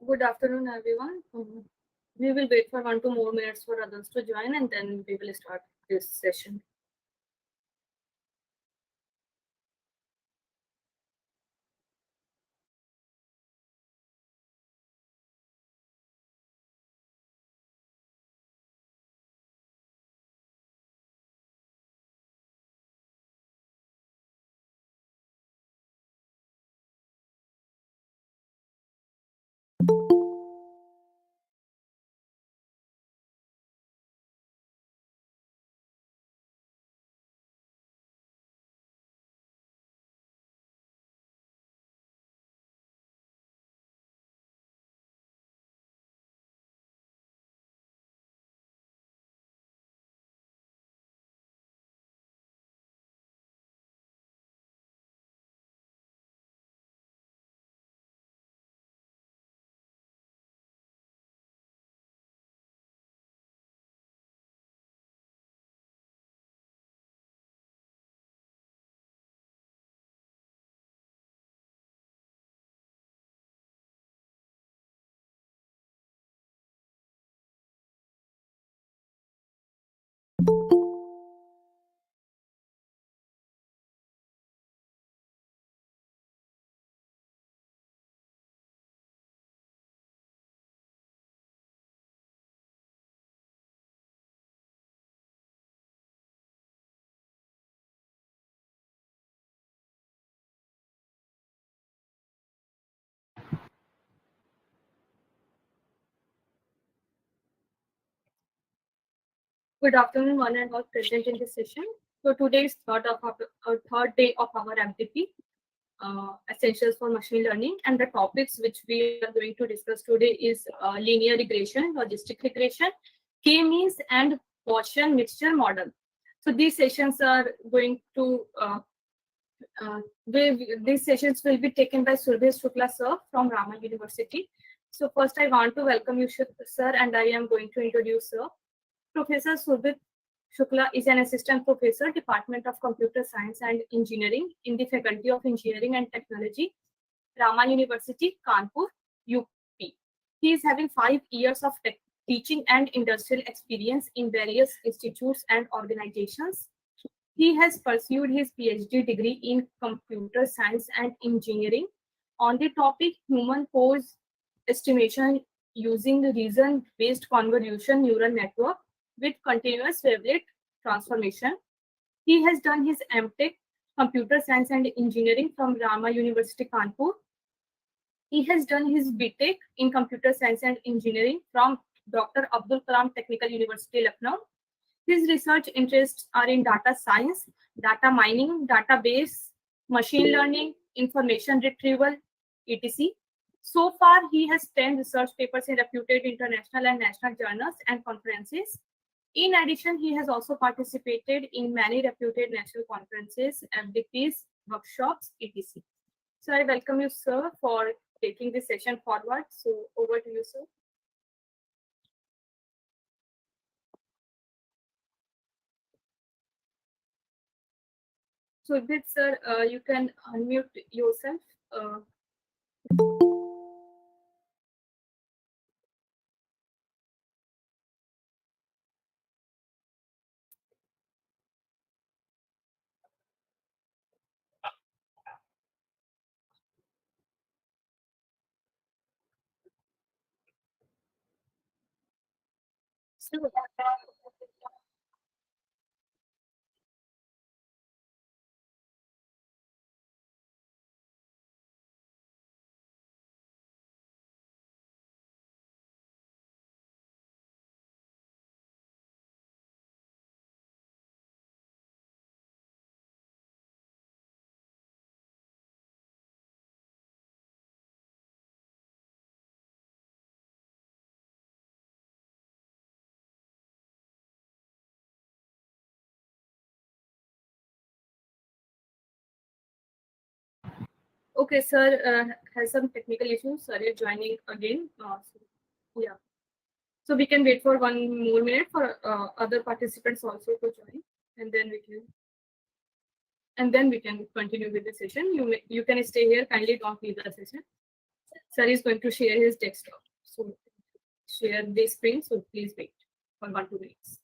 Good afternoon, everyone. We will wait for 1 to more minutes for others to join, and then we will start this session. Good afternoon, one and all present in this session. So today is third day of our MTP. essentials for machine learning, and the topics which we are going to discuss today is linear regression, logistic regression, k-means, and Gaussian mixture model. So these sessions are going to these sessions will be taken by Surbhi Shukla sir from Raman University. So first I want to welcome you, sir, and I am going to introduce sir. Professor Surbhi Shukla is an assistant professor, Department of Computer Science and Engineering in the Faculty of Engineering and Technology, Raman University, Kanpur, UP. He is having 5 years of teaching and industrial experience in various institutes and organizations. He has pursued his PhD degree in computer science and engineering on the topic human pose estimation using reason-based convolution neural network with continuous wavelet transformation. He has done his MTech computer science and engineering from Rama University Kanpur. He has done his BTech in computer science and engineering from Dr. Abdul Kalam Technical University, Lucknow. His research interests are in data science, data mining, database, machine learning, information retrieval, etc. So far, he has 10 research papers in reputed international and national journals and conferences. In addition, he has also participated in many reputed national conferences, FDPs, workshops, etc. So I welcome you, sir, for taking this session forward. So over to you, sir. So, with sir, you can unmute yourself. So, okay, sir has some technical issues. Sorry, joining again. Yeah. So we can wait for 1 more minute for other participants also to join, and then we can continue with the session. You can stay here. Kindly don't leave the session. Sir is going to share his desktop. So share the screen. So please wait for 1 2 minutes.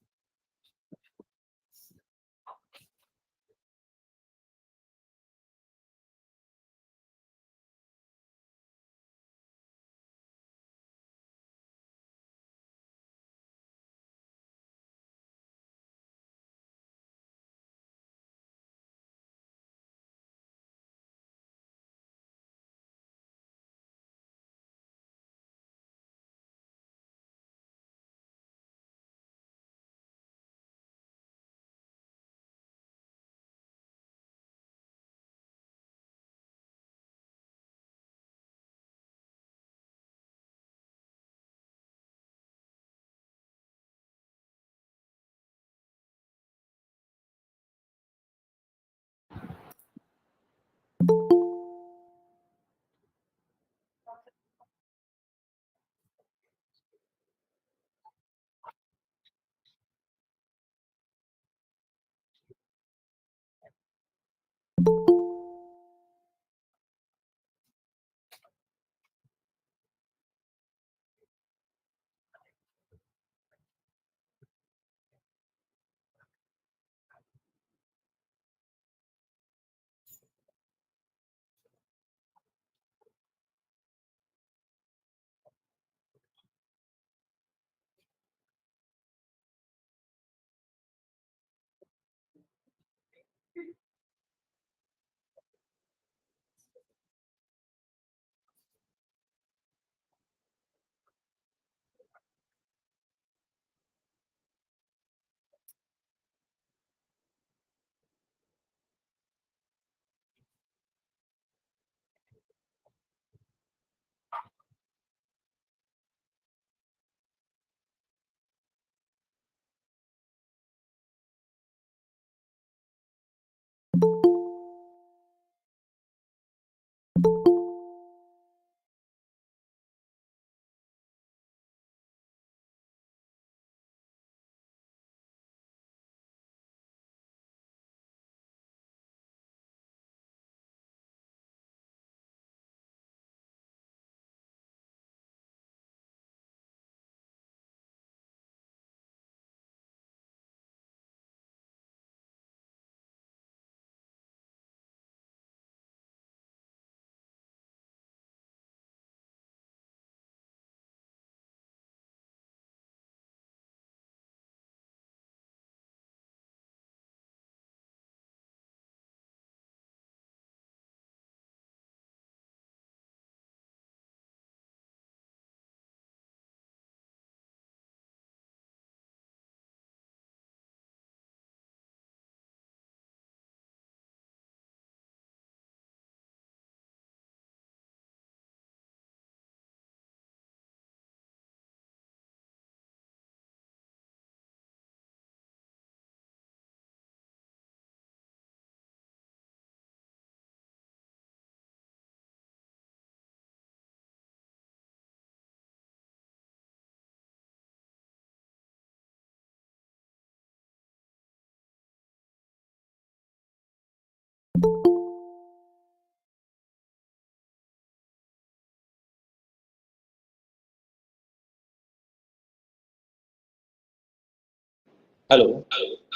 Hello,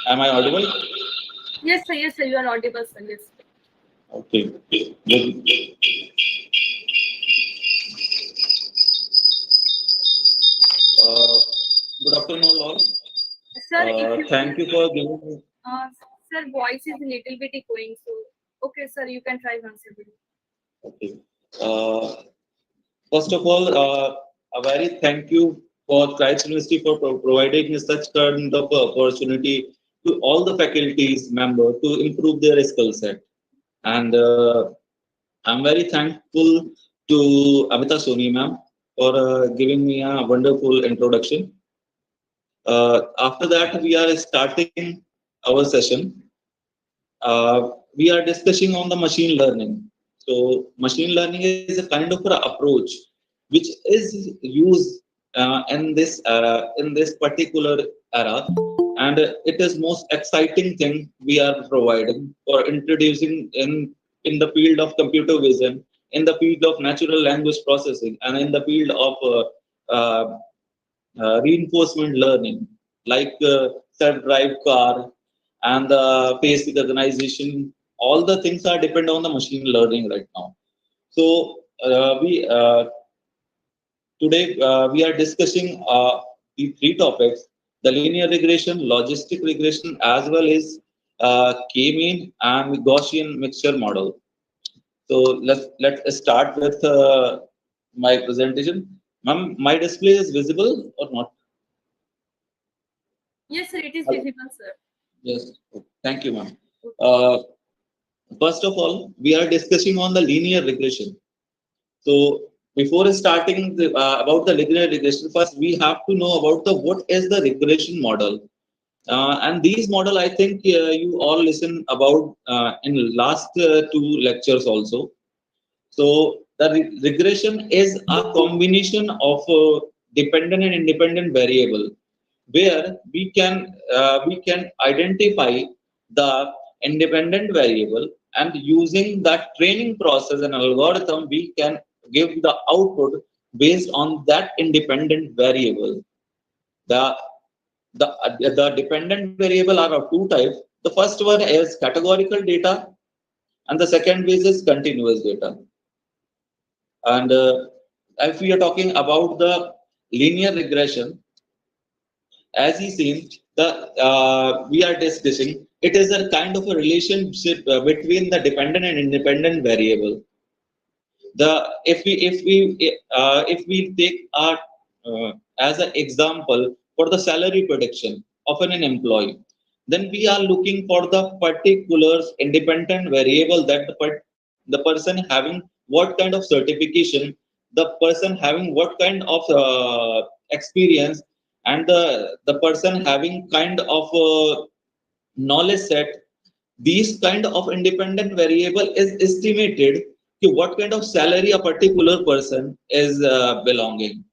am I audible? Yes, sir, you are audible, sir. Yes. Okay. Good, uh, good afternoon, all. Sir, if you Thank you for giving me. uh, sir, voice is a little bit echoing. So, okay, sir, you can try once again. Okay. Uh, First of all, a very thank you for Christ University for providing me such kind of opportunity to all the faculties member to improve their skill set. And I'm very thankful to Amita Soni ma'am for giving me a wonderful introduction. After that, we are starting our session. We are discussing on the machine learning. So, machine learning is a kind of an approach which is used in this particular era, and it is most exciting thing we are providing for introducing in the field of computer vision, in the field of natural language processing, and in the field of reinforcement learning, like self-drive car and the face recognition. All the things are depend on the machine learning right now. So we today we are discussing the three topics: the linear regression, logistic regression, as well as K-mean and Gaussian mixture model. So let's start with my presentation. Ma'am, my display is visible or not? Yes, sir, it is visible, sir. Yes. Thank you, ma'am. Uh, First of all, we are discussing on the linear regression. So before starting about the linear regression, first we have to know about the what is the regression model. And these model, I think you all listen about in last two lectures also. So the regression is a combination of dependent and independent variable, where we can identify the independent variable, and using that training process and algorithm we can give the output based on that independent variable. The the dependent variable are of two types. The first one is categorical data, and the second is continuous data. And if we are talking about the linear regression, as you seen, the we are discussing, it is a kind of a relationship between the dependent and independent variable. The if we take our as an example for the salary prediction of an employee, then we are looking for the particular independent variable that the person having what kind of certification, the person having what kind of experience, and the person having kind of knowledge set. These kind of independent variable is estimated to what kind of salary a particular person is belonging.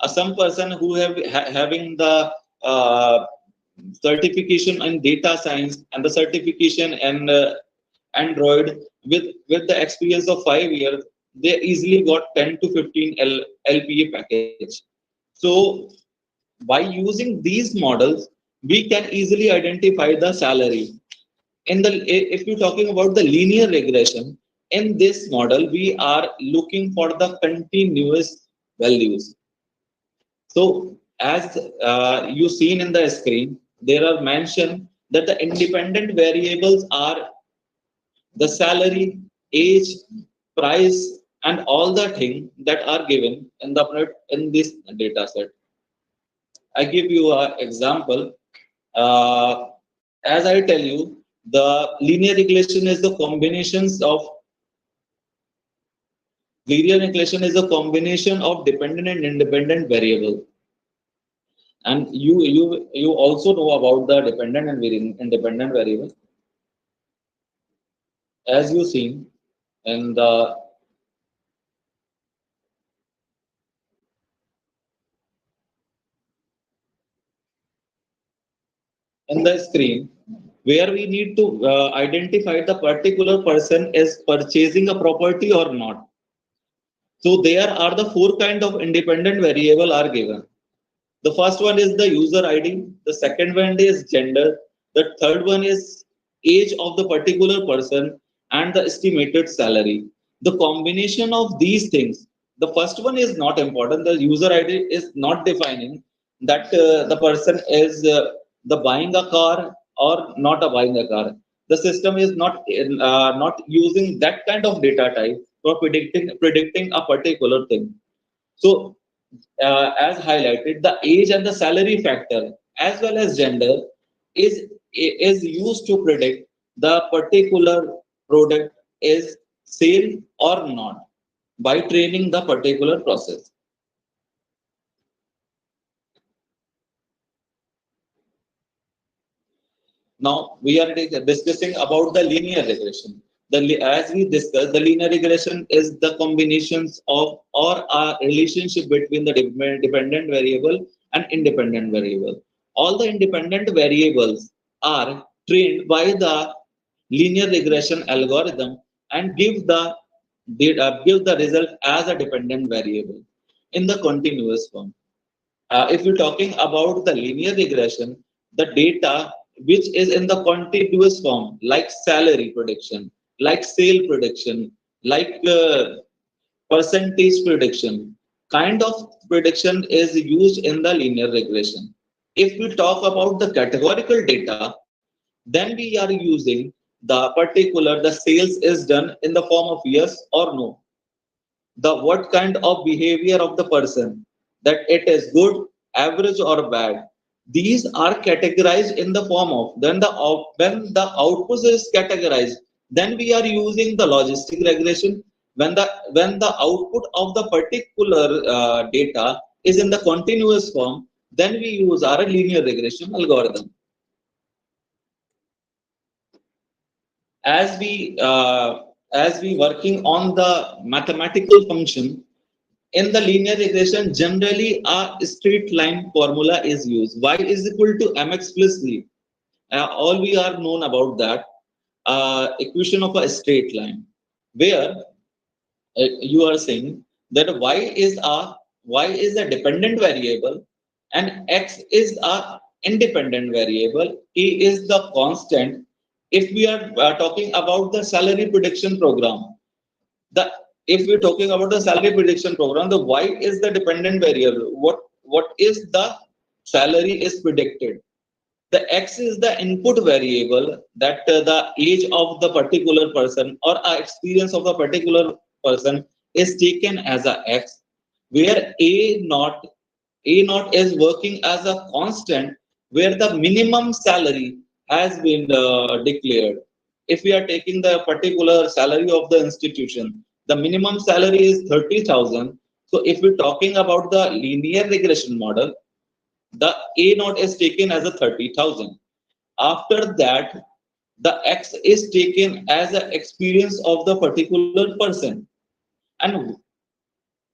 Some person who having the uh, certification in data science and the certification in Android with the experience of 5 years, they easily got 10 to 15 LPA package. So by using these models, we can easily identify the salary. In the if you're talking about the linear regression, in this model we are looking for the continuous values. So as you seen in the screen, there are mentioned that the independent variables are the salary, age, price, and all the things that are given in this data set. I give you an example. As I tell you, the linear regression is the combinations of linear regression is a combination of dependent and independent variable. And you also know about the dependent and independent variable. As you seen in the screen, where we need to identify the particular person is purchasing a property or not. So there are the four kind of independent variable are given. The first one is the user ID, the second one is gender, the third one is age of the particular person, and the estimated salary. The combination of these things, the first one is not important. The user ID is not defining that the person is the buying a car or not a buying a car. The system is not using that kind of data type for predicting a particular thing. So, as highlighted, the age and the salary factor as well as gender is used to predict the particular product is sale or not by training the particular process. Now we are discussing about the linear regression. As we discussed, the linear regression is the combinations of or a relationship between the dependent variable and independent variable. All the independent variables are trained by the linear regression algorithm and give the result as a dependent variable in the continuous form. If you're talking about the linear regression, the data which is in the continuous form, like salary prediction, like sale prediction, like percentage prediction, kind of prediction is used in the linear regression. If we talk about the categorical data, then we are using the sales is done in the form of yes or no, the what kind of behavior of the person, that it is good, average or bad. These are categorized in the form of, when the output is categorized, then we are using the logistic regression. When the output of the particular data is in the continuous form, then we use our linear regression algorithm. As we working on the mathematical function in the linear regression, generally a straight line formula is used. Y is equal to mx plus c. All we are known about that equation of a straight line, where you are saying that y is a dependent variable and x is a independent variable, a is the constant. If we are talking about the salary prediction program, the if we're talking about the salary prediction program, the y is the dependent variable. What is the salary is predicted. The x is the input variable, that the age of the particular person or experience of the particular person is taken as a x, where a naught is working as a constant, where the minimum salary has been declared. If we are taking the particular salary of the institution, the minimum salary is 30,000. So if we're talking about the linear regression model, the a naught is taken as a 30,000. After that, the x is taken as an experience of the particular person, and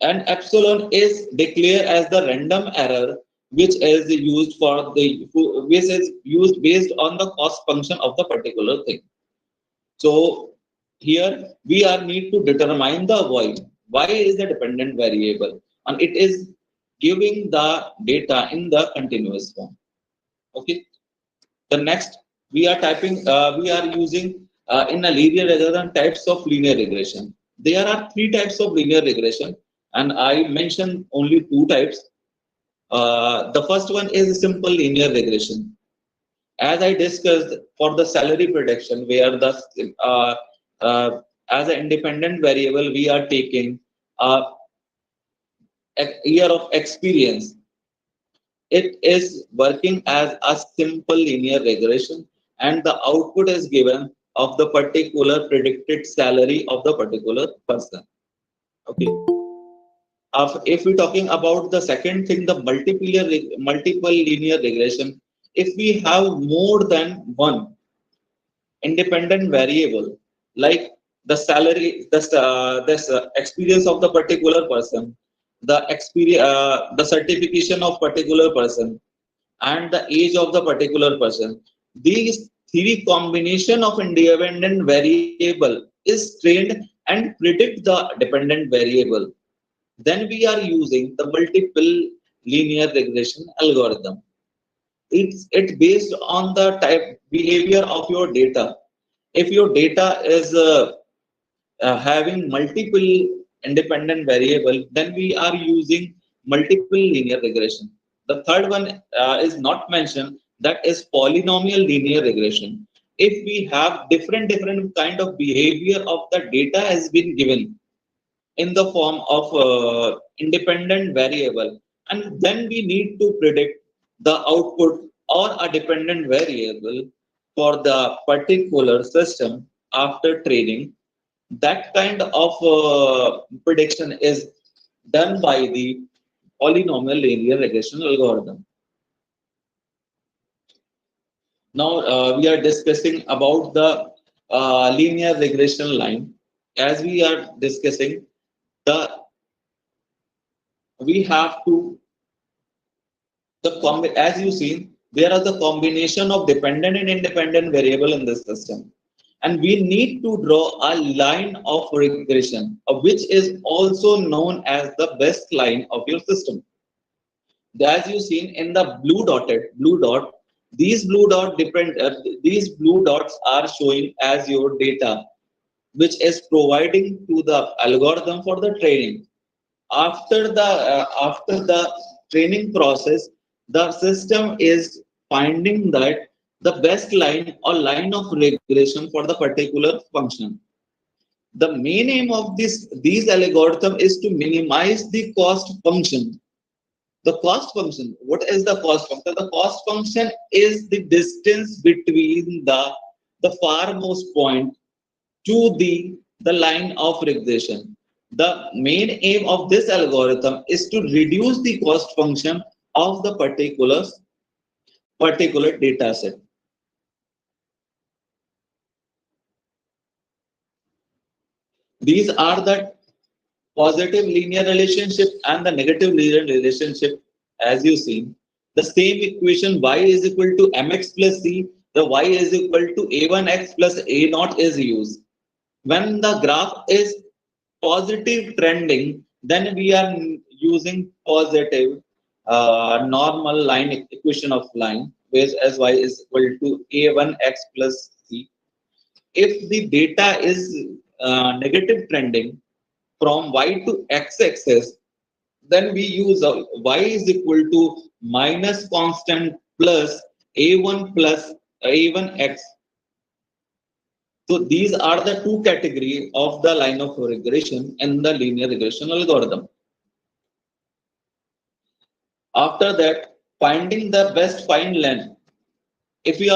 epsilon is declared as the random error, which is used which is used based on the cost function of the particular thing. So here we are need to determine the y. Y is the dependent variable, and it is giving the data in the continuous form. Okay. The next we are using in a linear regression types of linear regression. There are three types of linear regression, and I mentioned only two types. The first one is simple linear regression. As I discussed for the salary prediction, where uh, as an independent variable we are taking a year of experience. It is working as a simple linear regression, and the output is given of the particular predicted salary of the particular person. Okay. If we're talking about the second thing, the multiple linear regression, if we have more than one independent variable, like the salary, this experience of the particular person, the certification of particular person, and the age of the particular person. These three combination of independent variable is trained and predict the dependent variable. Then we are using the multiple linear regression algorithm. It's based on the type behavior of your data. If your data is having multiple independent variable, then we are using multiple linear regression. The third one is not mentioned, that is polynomial linear regression. If we have different kind of behavior of the data has been given in the form of independent variable, and then we need to predict the output or a dependent variable for the particular system after training. That kind of prediction is done by the polynomial linear regression algorithm. Now we are discussing about the linear regression line. As we are discussing, the we have to as you see, there are the combination of dependent and independent variable in this system, and we need to draw a line of regression, which is also known as the best line of your system. As you seen in the blue dot, these blue dots are showing as your data, which is providing to the algorithm for the training. After the training process, the system is finding that the best line or line of regression for the particular function. The main aim of these algorithm is to minimize the cost function. The cost function, what is the cost function? The cost function is the distance between the farmost point to the line of regression. The main aim of this algorithm is to reduce the cost function of the particular data set. These are the positive linear relationship and the negative linear relationship. As you see, the same equation y is equal to mx plus c, the y is equal to a1x plus a naught is used. When the graph is positive trending, then we are using positive normal line equation of line, where as y is equal to a1x plus c. If the data is negative trending from y to x-axis, then we use y is equal to minus constant plus a1 plus a1x. So these are the two categories of the line of regression in the linear regression algorithm. After that, finding the best find length. If we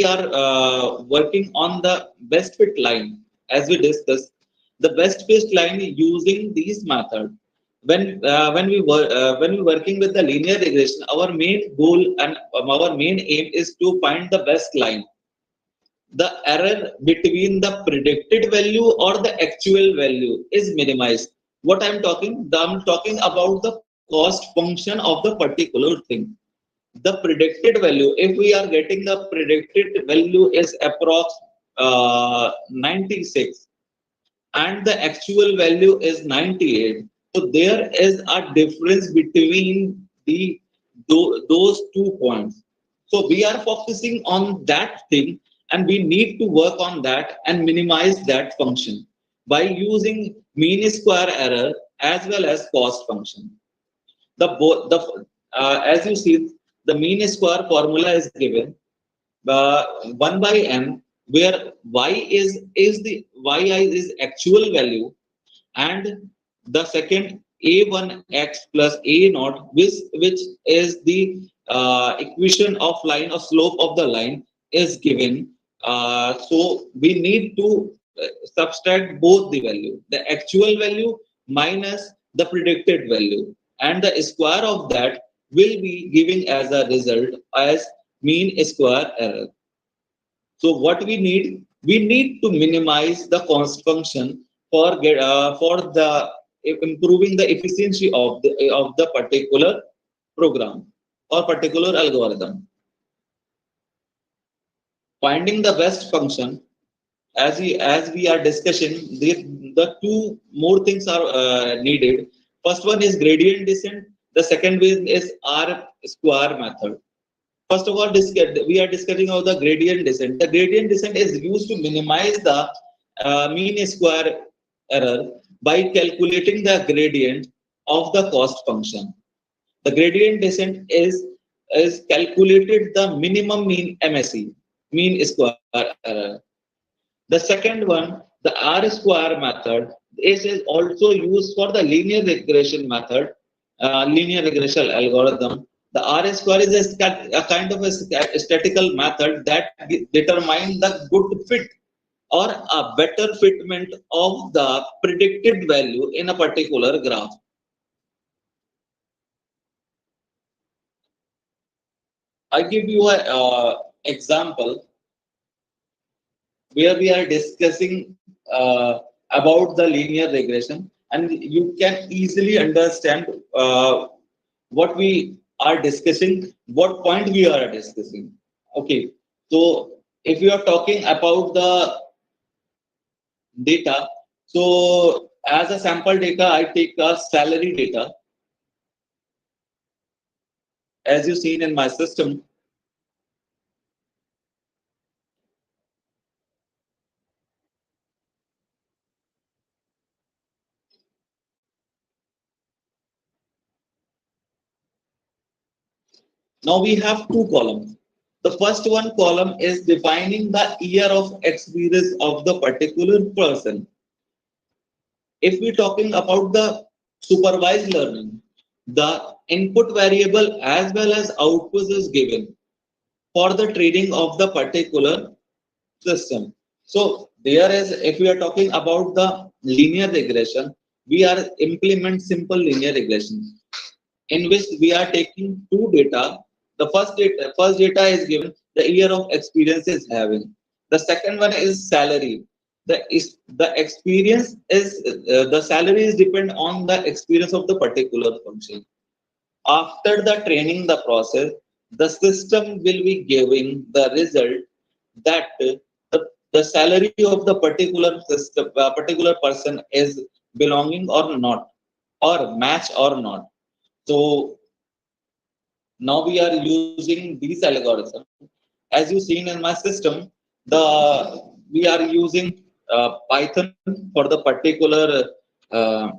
are working on the best fit line, as we discussed, the best fit line using these method. When we working with the linear regression, our main goal and our main aim is to find the best line. The error between the predicted value or the actual value is minimized. What I'm talking about the cost function of the particular thing. The predicted value, if we are getting the predicted value is approx 96 and the actual value is 98, so there is a difference between those 2 points. So we are focusing on that thing, and we need to work on that and minimize that function by using mean square error as well as cost function. As you see, the mean square formula is given 1 by n, where yi is actual value, and the second a1x plus a naught, which is the equation of line or slope of the line is given. So we need to subtract both the value, the actual value minus the predicted value, and the square of that will be giving as a result as mean square error. So what we need to minimize the cost function for the improving the efficiency of the particular program or particular algorithm. Finding the best function, as we are discussing, the two more things are needed. First one is gradient descent, The second way is R square method. First of all, we are discussing about the gradient descent. The gradient descent is used to minimize the mean square error by calculating the gradient of the cost function. The gradient descent is calculated the minimum mean MSE, mean square error. The second one, the R square method, is also used for the linear regression method, linear regression algorithm. The R square is a kind of a statistical method that determines the good fit or a better fitment of the predicted value in a particular graph. I give you an example where we are discussing about the linear regression, and you can easily understand what we are discussing, what point we are discussing. Okay, so if you are talking about the data, so as a sample data, I take a salary data, as you seen in my system. Now we have two columns. The first one column is defining the year of experience of the particular person. If we're talking about the supervised learning, the input variable as well as output is given for the training of the particular system. So there is, if we are talking about the linear regression, we are implement simple linear regression in which we are taking two data. The first data is given the year of experience is having. The second one is salary. The experience is the salary is depend on the experience of the particular function. After the training the process, the system will be giving the result that the salary of the particular system, particular person is belonging or not, or match or not. So now we are using these algorithms. As you seen in my system, we are using Python for the particular uh,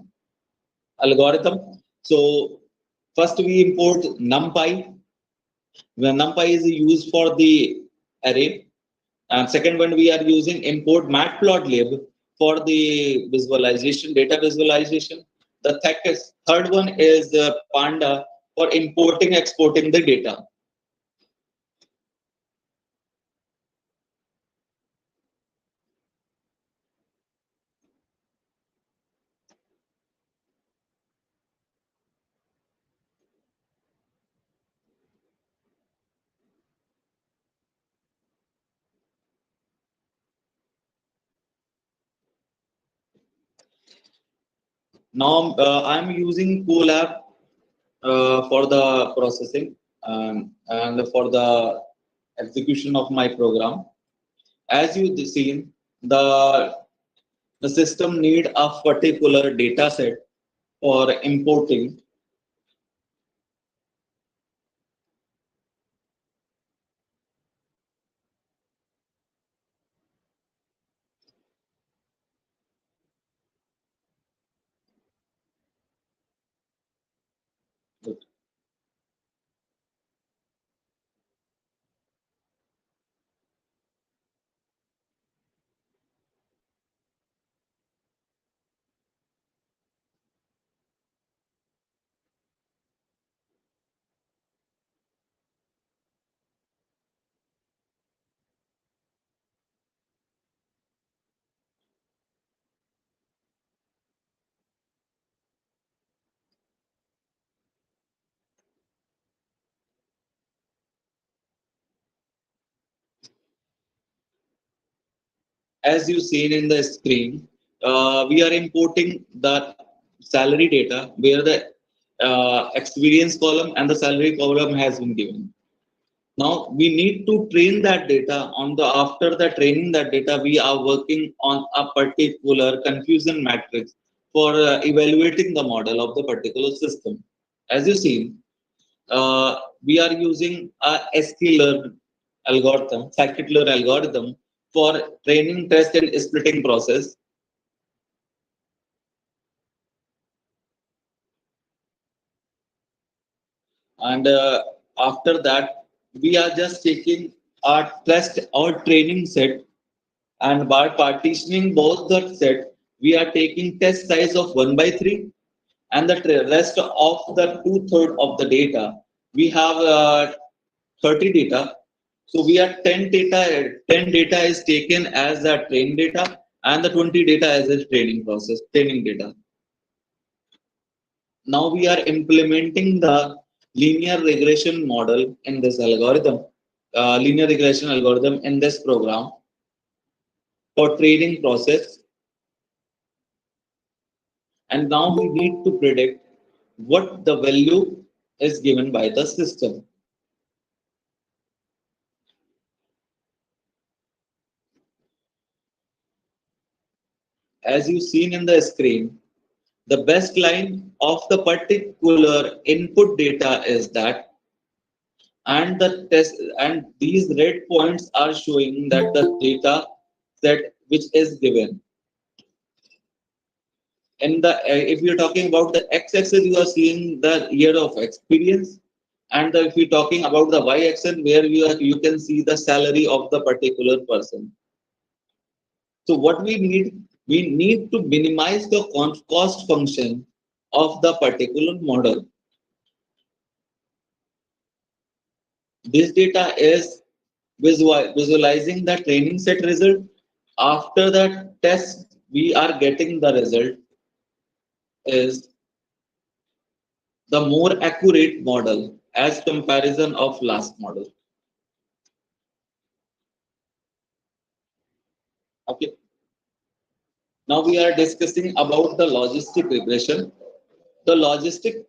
algorithm. So first we import NumPy. When NumPy is used for the array, and second one we are using import matplotlib for the visualization, data visualization. The third one is Panda for importing, exporting the data. Now I'm using Colab for the processing and for the execution of my program. As you seen, the system need a particular data set for importing. As you seen in the screen, we are importing the salary data where the experience column and the salary column has been given. Now we need to train that data on the after the training that data we are working on a particular confusion matrix for evaluating the model of the particular system. As you see, we are using a scikit-learn algorithm for training, test, and splitting process. And after that, we are just taking our test or training set, and by partitioning both the set, we are taking test size of 1 by 3, and the rest of the 2/3 of the data. We have 30 data. So we are 10 data is taken as the train data, and the 20 data as a training data. Now we are implementing the linear regression model in this algorithm, linear regression algorithm in this program for training process. And now we need to predict what the value is given by the system. As you seen in the screen, the best line of the particular input data is that, and the test, and these red points are showing that the data set which is given. In the if you're talking about the x-axis, you are seeing the year of experience, and if you're talking about the y-axis, where you can see the salary of the particular person. So what we need to minimize the cost function of the particular model. This data is visualizing the training set result. After the test, we are getting the result is the more accurate model as comparison of last model. Okay. Now we are discussing about the logistic regression. The logistic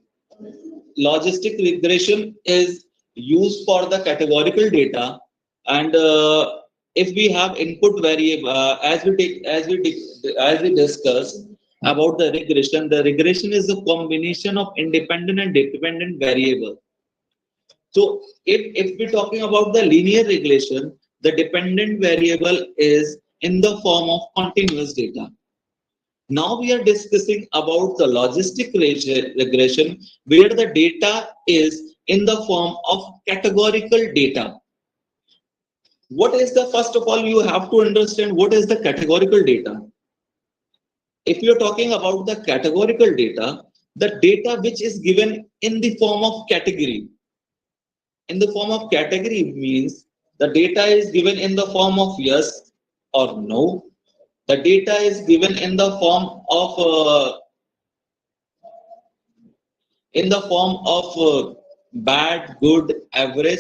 regression is used for the categorical data, and if we have input variable, as we discussed about the regression, is a combination of independent and dependent variable. So if we're talking about the linear regression, the dependent variable is in the form of continuous data. Now we are discussing about the logistic regression, where the data is in the form of categorical data. What is the, first of all, you have to understand what is the categorical data. If you're talking about the categorical data, the data which is given in the form of category. In the form of category means the data is given in the form of yes or no. The data is given in the form of bad, good, average,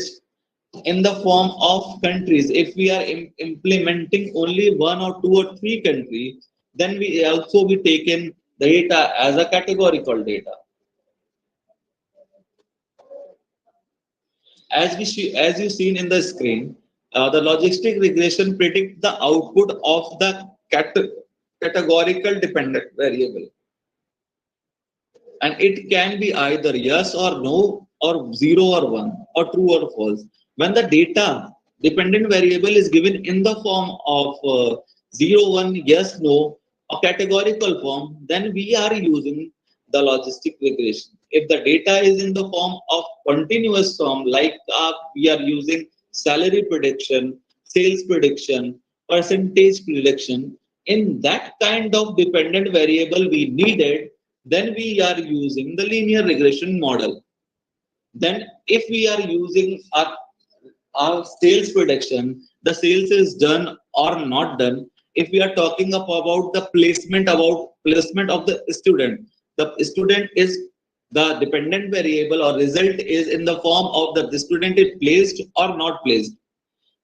in the form of countries. If we are implementing only one or two or three countries, then we also be taken the data as a categorical data. As you seen in the screen, the logistic regression predicts the output of the categorical dependent variable, and it can be either yes or no, or 0 or 1, or true or false. When the data dependent variable is given in the form of 0, 1, yes, no, a categorical form, then we are using the logistic regression. If the data is in the form of continuous form, like we are using salary prediction, sales prediction, percentage prediction, in that kind of dependent variable we needed, then we are using the linear regression model. Then if we are using our sales prediction, the sales is done or not done. If we are talking about the placement of the student is the dependent variable, or result is in the form of the student is placed or not placed.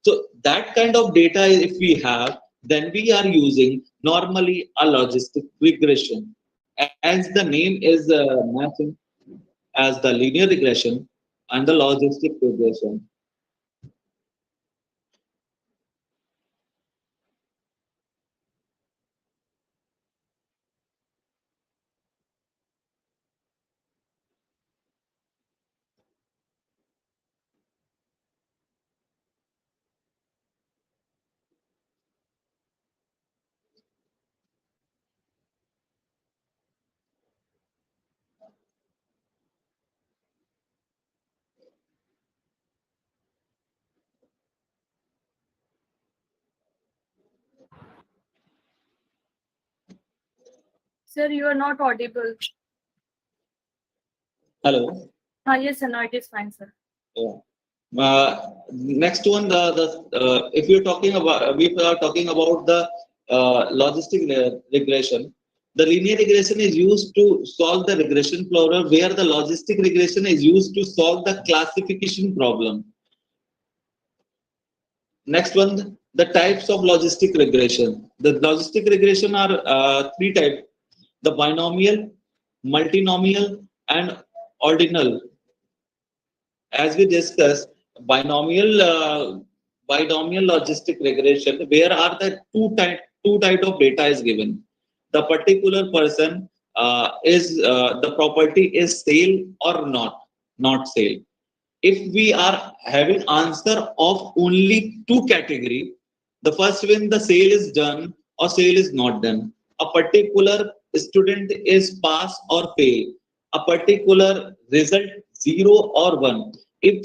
So that kind of data, if we have, then we are using normally a logistic regression. As the name is matching as the linear regression and the logistic regression. Sir, you are not audible. Hello. Yes, sir. Now it is fine, sir. Yeah. Next one, if we are talking about the logistic regression, the linear regression is used to solve the regression problem, where the logistic regression is used to solve the classification problem. Next one, the types of logistic regression. The logistic regression are three types: the binomial, multinomial, and ordinal. As we discussed, binomial logistic regression, where are the two type of data is given. The particular person is the property is sale or not sale. If we are having answer of only two category, the first one, the sale is done or sale is not done. A particular student is pass or fail. A particular result 0 or 1. If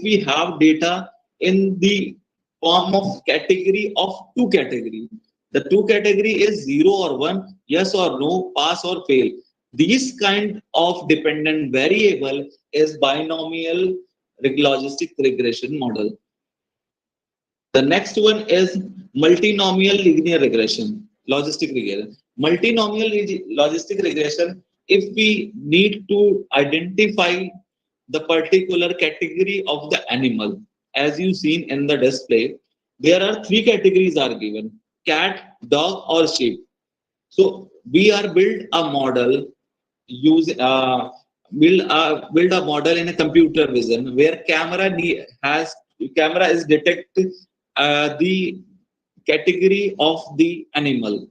we have data in the form of category of two category, the two category is 0 or 1, yes or no, pass or fail. These kind of dependent variable is binomial logistic regression model. The next one is multinomial linear regression, logistic regression. Multinomial logistic regression, if we need to identify the particular category of the animal, as you seen in the display, there are three categories are given: cat, dog, or sheep. So we are build a model use build a model in a computer vision, where camera is detect the category of the animal.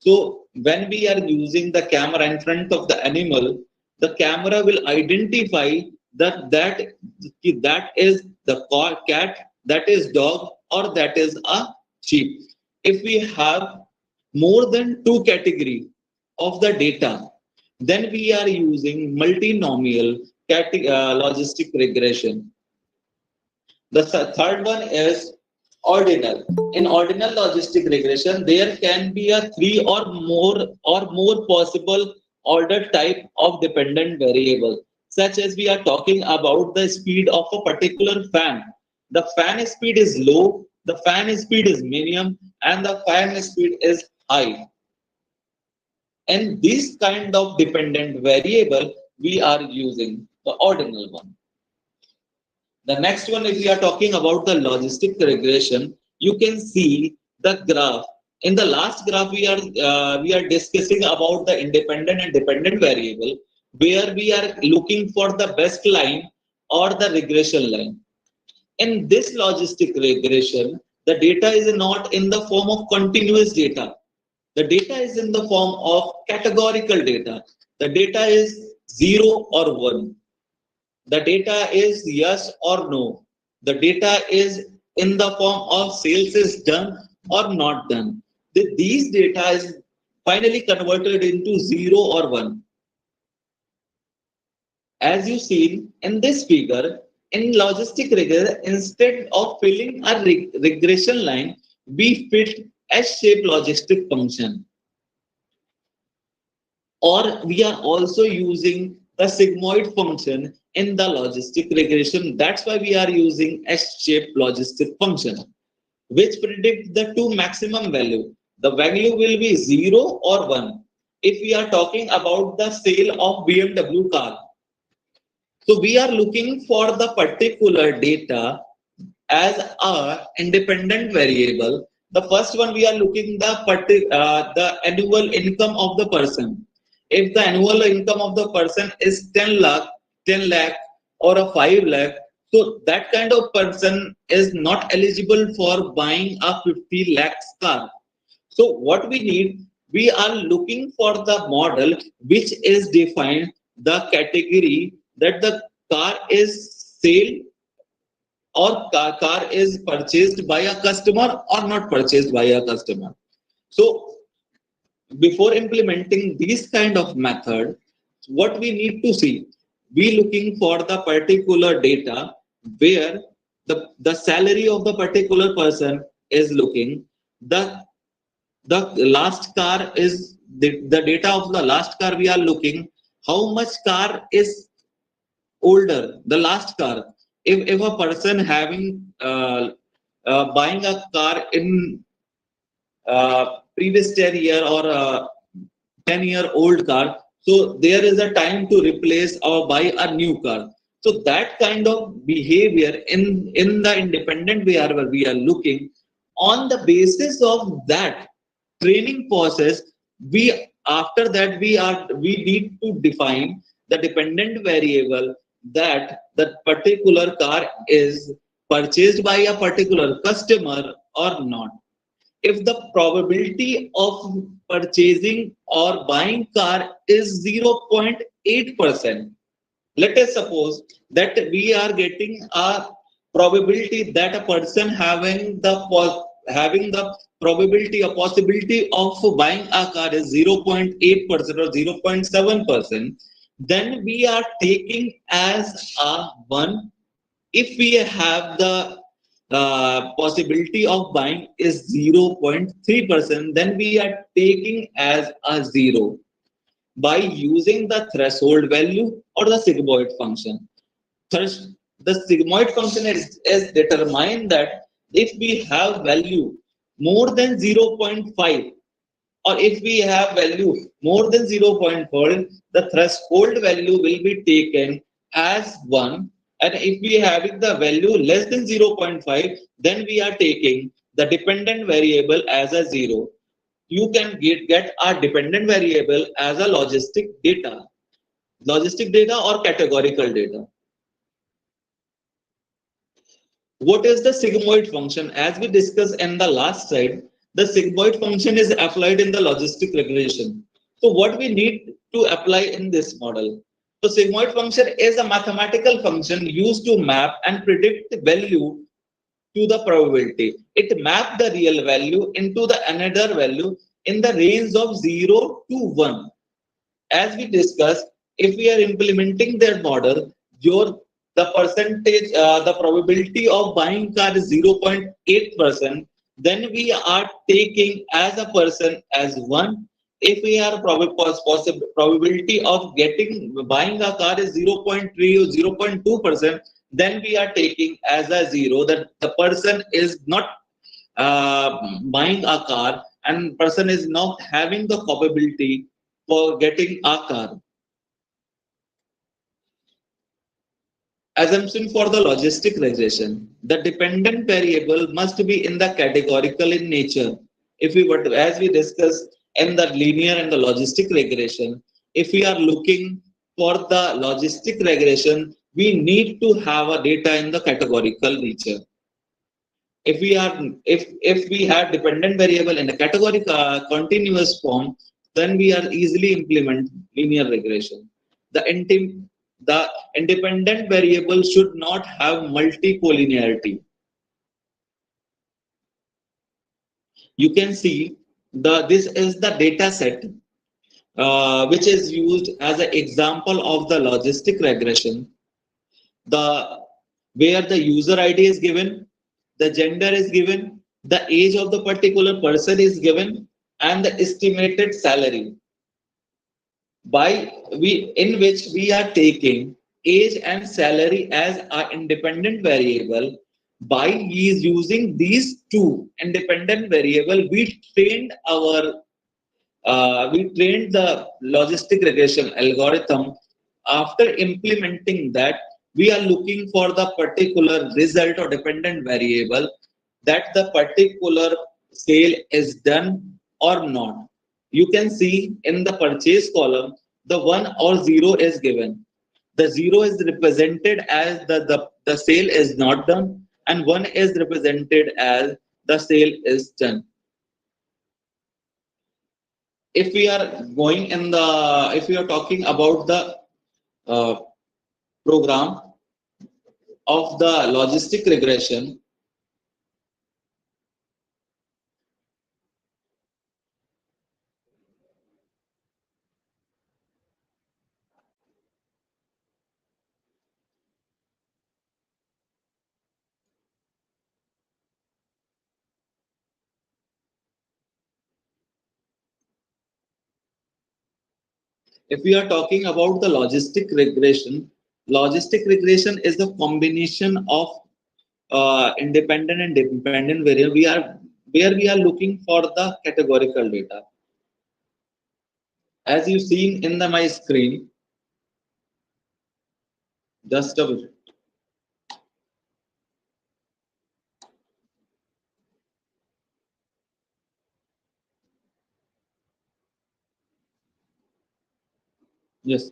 So when we are using the camera in front of the animal, the camera will identify that is the cat, that is dog, or that is a sheep. If we have more than two category of the data, then we are using multinomial logistic regression. The third one is ordinal. In ordinal logistic regression, there can be a three or more possible order type of dependent variable, such as we are talking about the speed of a particular fan. The fan speed is low, the fan speed is medium, and the fan speed is high. And this kind of dependent variable we are using the ordinal one. The next one, if we are talking about the logistic regression, you can see the graph. In the last graph, we are discussing about the independent and dependent variable, where we are looking for the best line or the regression line. In this logistic regression, the data is not in the form of continuous data. The data is in the form of categorical data. The data is 0 or 1. The data is yes or no. The data is in the form of sales is done or not done. These data is finally converted into 0 or 1. As you see in this figure, in logistic regression, instead of filling a regression line, we fit S-shaped logistic function. Or we are also using the sigmoid function in the logistic regression. That's why we are using S-shaped logistic function, which predict the two maximum value. The value will be 0 or 1. If we are talking about the sale of BMW car, so we are looking for the particular data as a independent variable. The first one, we are looking the annual income of the person. If the annual income of the person is 10 lakh or a 5 lakh, so that kind of person is not eligible for buying a 50 lakhs car. So what we need, we are looking for the model which is defined the category that the car is sale or car is purchased by a customer or not purchased by a customer. So before implementing this kind of method, what we need to see, we looking for the particular data where the salary of the particular person is looking, the last car is the data of the last car, we are looking how much car is older, the last car. If a person having buying a car in previous 10 year or 10-year-old car, so there is a time to replace or buy a new car. So that kind of behavior in the independent variable we are looking. On the basis of that training process, we after that we need to define the dependent variable that the particular car is purchased by a particular customer or not. If the probability of purchasing or buying car is 0.8%, let us suppose that we are getting a probability that a person having the probability or possibility of buying a car is 0.8% or 0.7%, then we are taking as a 1. If we have the possibility of buying is 0.3%, then we are taking as a 0 by using the threshold value or the sigmoid function. The sigmoid function is determined that if we have value more than 0.5, or if we have value more than 0.4, the threshold value will be taken as 1. And if we having the value less than 0.5, then we are taking the dependent variable as a 0. You can get a dependent variable as a logistic data or categorical data. What is the sigmoid function? As we discussed in the last slide, the sigmoid function is applied in the logistic regression. So what we need to apply in this model? So sigmoid function is a mathematical function used to map and predict value to the probability. It maps the real value into the another value in the range of 0 to 1. As we discussed, if we are implementing their model, the probability of buying car is 0.8%, then we are taking as a person as 1. If we are probability of buying a car is 0.3 or 0.2%, then we are taking as a 0 that the person is not buying a car and person is not having the probability for getting a car. Assumption for the logistic regression. The dependent variable must be in the categorical in nature. If we were to, as we discussed in the linear and the logistic regression, if we are looking for the logistic regression, we need to have a data in the categorical nature. If we have dependent variable in a categorical continuous form, then we are easily implement linear regression. The independent variable should not have multicollinearity. You can see this is the data set which is used as an example of the logistic regression. Where the user ID is given, the gender is given, the age of the particular person is given, and the estimated salary. In which we are taking age and salary as our independent variable. By using these two independent variable, we trained the logistic regression algorithm. After implementing that, we are looking for the particular result or dependent variable that the particular sale is done or not. You can see in the purchase column, the 1 or 0 is given. The 0 is represented as the sale is not done, and 1 is represented as the sale is done. If we are if we are talking about the uh, program of the logistic regression, If we are talking about the logistic regression is the combination of independent and dependent variable. Where we are looking for the categorical data. As you seen in the my screen, just a bit. Yes.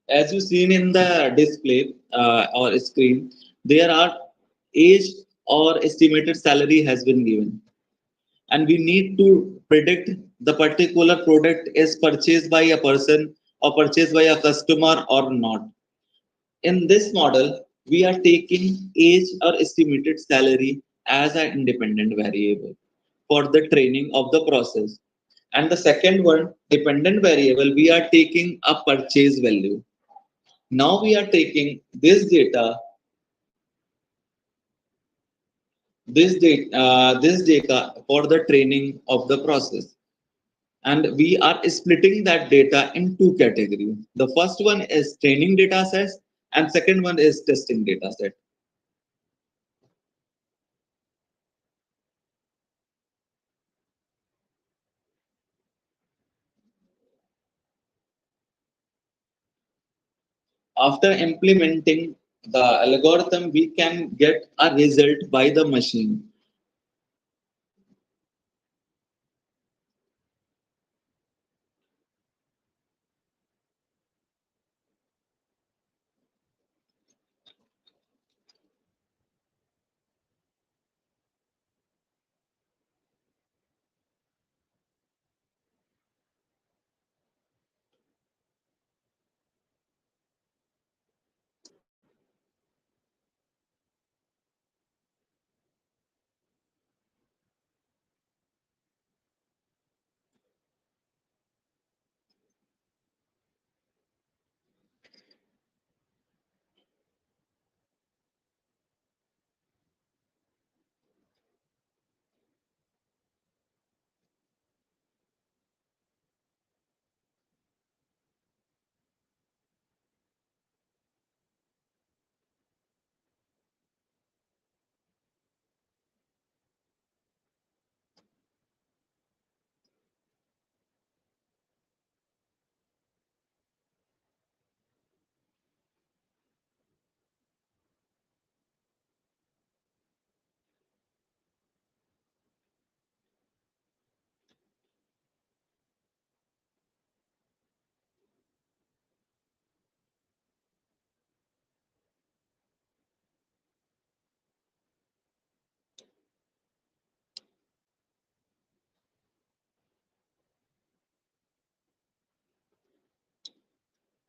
As you seen in the display or screen, there are age or estimated salary has been given, and we need to predict the particular product is purchased by a person or purchased by a customer or not. In this model, we are taking age or estimated salary as an independent variable for the training of the process. And the second one, dependent variable, we are taking a purchase value. Now we are taking this data for the training of the process, and we are splitting that data in two categories. The first one is training data sets, and second one is testing data set. After implementing the algorithm, we can get a result by the machine.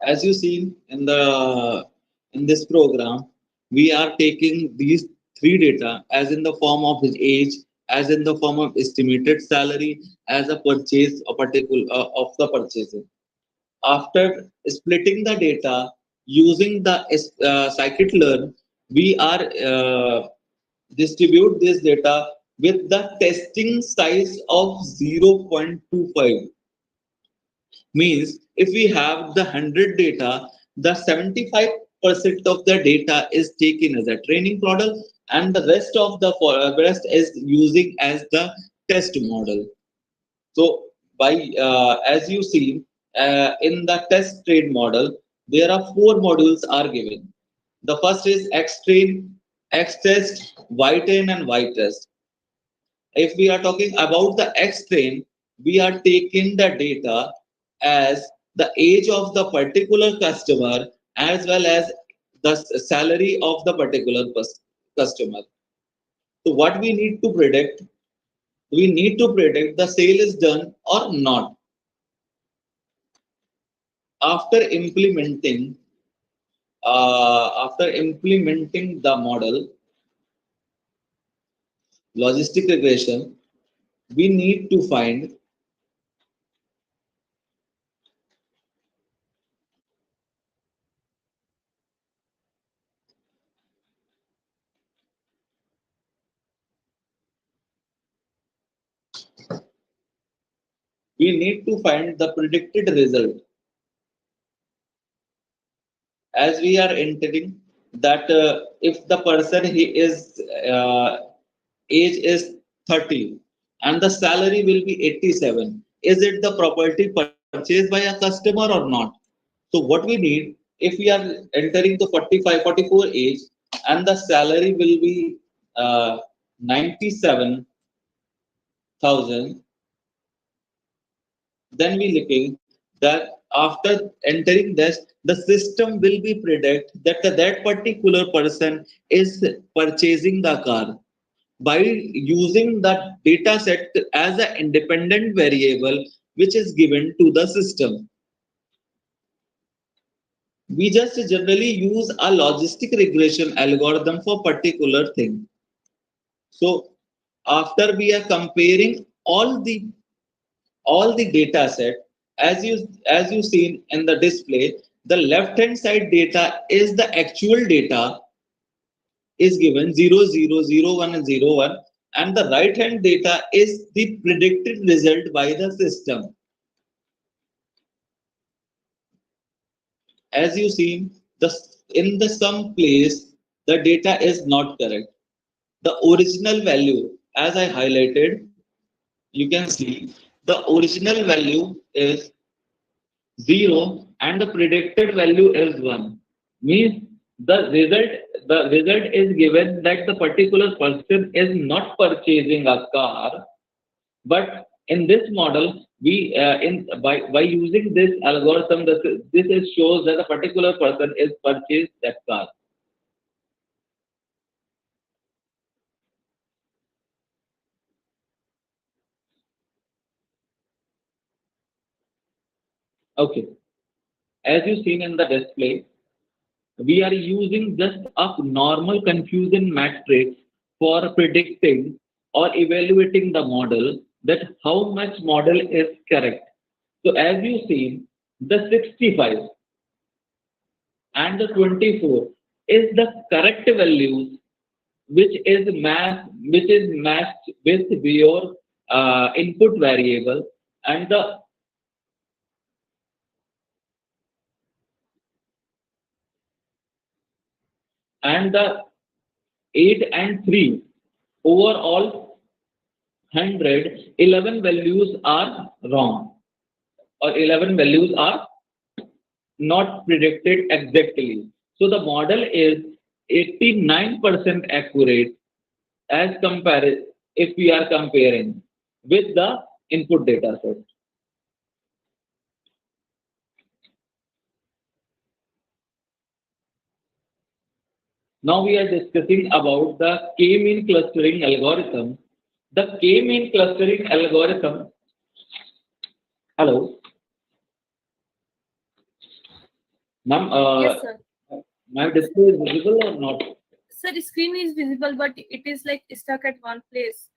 As you see in this program, we are taking these three data as in the form of his age, as in the form of estimated salary, as a purchase a particular of the purchases. After splitting the data using the scikit-learn, we are distribute this data with the testing size of 0.25. Means if we have the 100 data, the 75% of the data is taken as a training model, and the rest of the rest is using as the test model. So by as you see in the test train model, there are four modules are given. The first is X train, X test, Y train, and Y test. If we are talking about the X train, we are taking the data as the age of the particular customer as well as the salary of the particular customer. So what we need to predict, we need to predict the sale is done or not. After implementing the model, logistic regression, we need to find the predicted result. As we are entering that if the person he is age is 30 and the salary will be 87, is it the property purchased by a customer or not? So what we need, if we are entering the 45 44 age and the salary will be 97,000, then we looking that after entering this, the system will be predict that that particular person is purchasing the car by using that data set as an independent variable which is given to the system. We just generally use a logistic regression algorithm for particular thing. So after we are comparing all the data set, as you seen in the display, the left hand side data is the actual data is given 0 0 0 1 and 0 1, and the right hand data is the predicted result by the system. As you see, the in the some place the data is not correct. The original value, as I highlighted, you can see the original value is 0 and the predicted value is 1. Means the result is given that the particular person is not purchasing a car, but in this model we in by using this algorithm, this is shows that a particular person is purchased that car. Okay, as you seen in the display, we are using just a normal confusion matrix for predicting or evaluating the model, that how much model is correct. So as you see, the 65 and the 24 is the correct values which is matched with your input variable, and the 8 and 3 overall 100, 11 values are wrong, or 11 values are not predicted exactly. So the model is 89% accurate as compare if we are comparing with the input data set. Now we are discussing about the k-mean clustering algorithm. The k-mean clustering algorithm. Hello, ma'am. Yes, sir. My display is visible or not? Sir, the screen is visible, but it is like stuck at one place.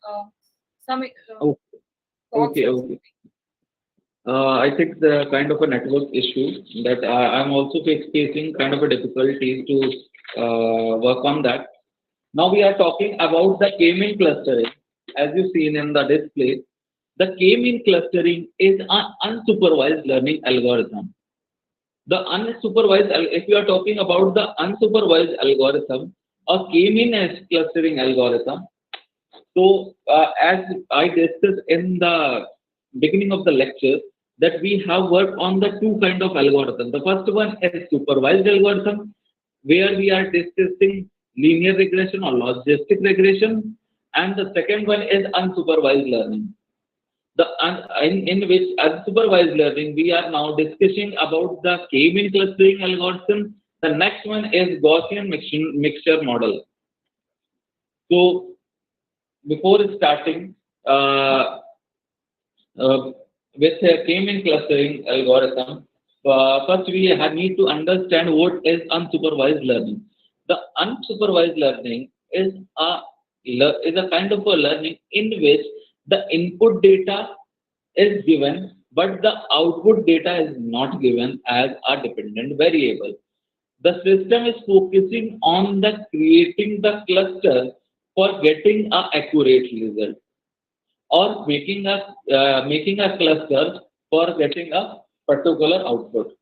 Some Oh, box okay, or okay. I think the kind of a network issue that I'm also facing kind of a difficulty to work on that. Now we are talking about the k-mean clustering. As you seen in the display, the k-mean clustering is an unsupervised learning algorithm. The unsupervised, if you are talking about the unsupervised algorithm, a k-mean clustering algorithm. So as I discussed in the beginning of the lecture, that we have worked on the two kind of algorithm. The first one is supervised algorithm, where we are discussing linear regression or logistic regression, and the second one is unsupervised learning. In which unsupervised learning, we are now discussing about the K-mean clustering algorithm. The next one is Gaussian mixture model. So before starting with a K-mean clustering algorithm, first we need to understand what is unsupervised learning. The unsupervised learning is a kind of a learning in which the input data is given, but the output data is not given as a dependent variable. The system is focusing on the creating the cluster for getting a accurate result, or making a cluster for getting a particular output.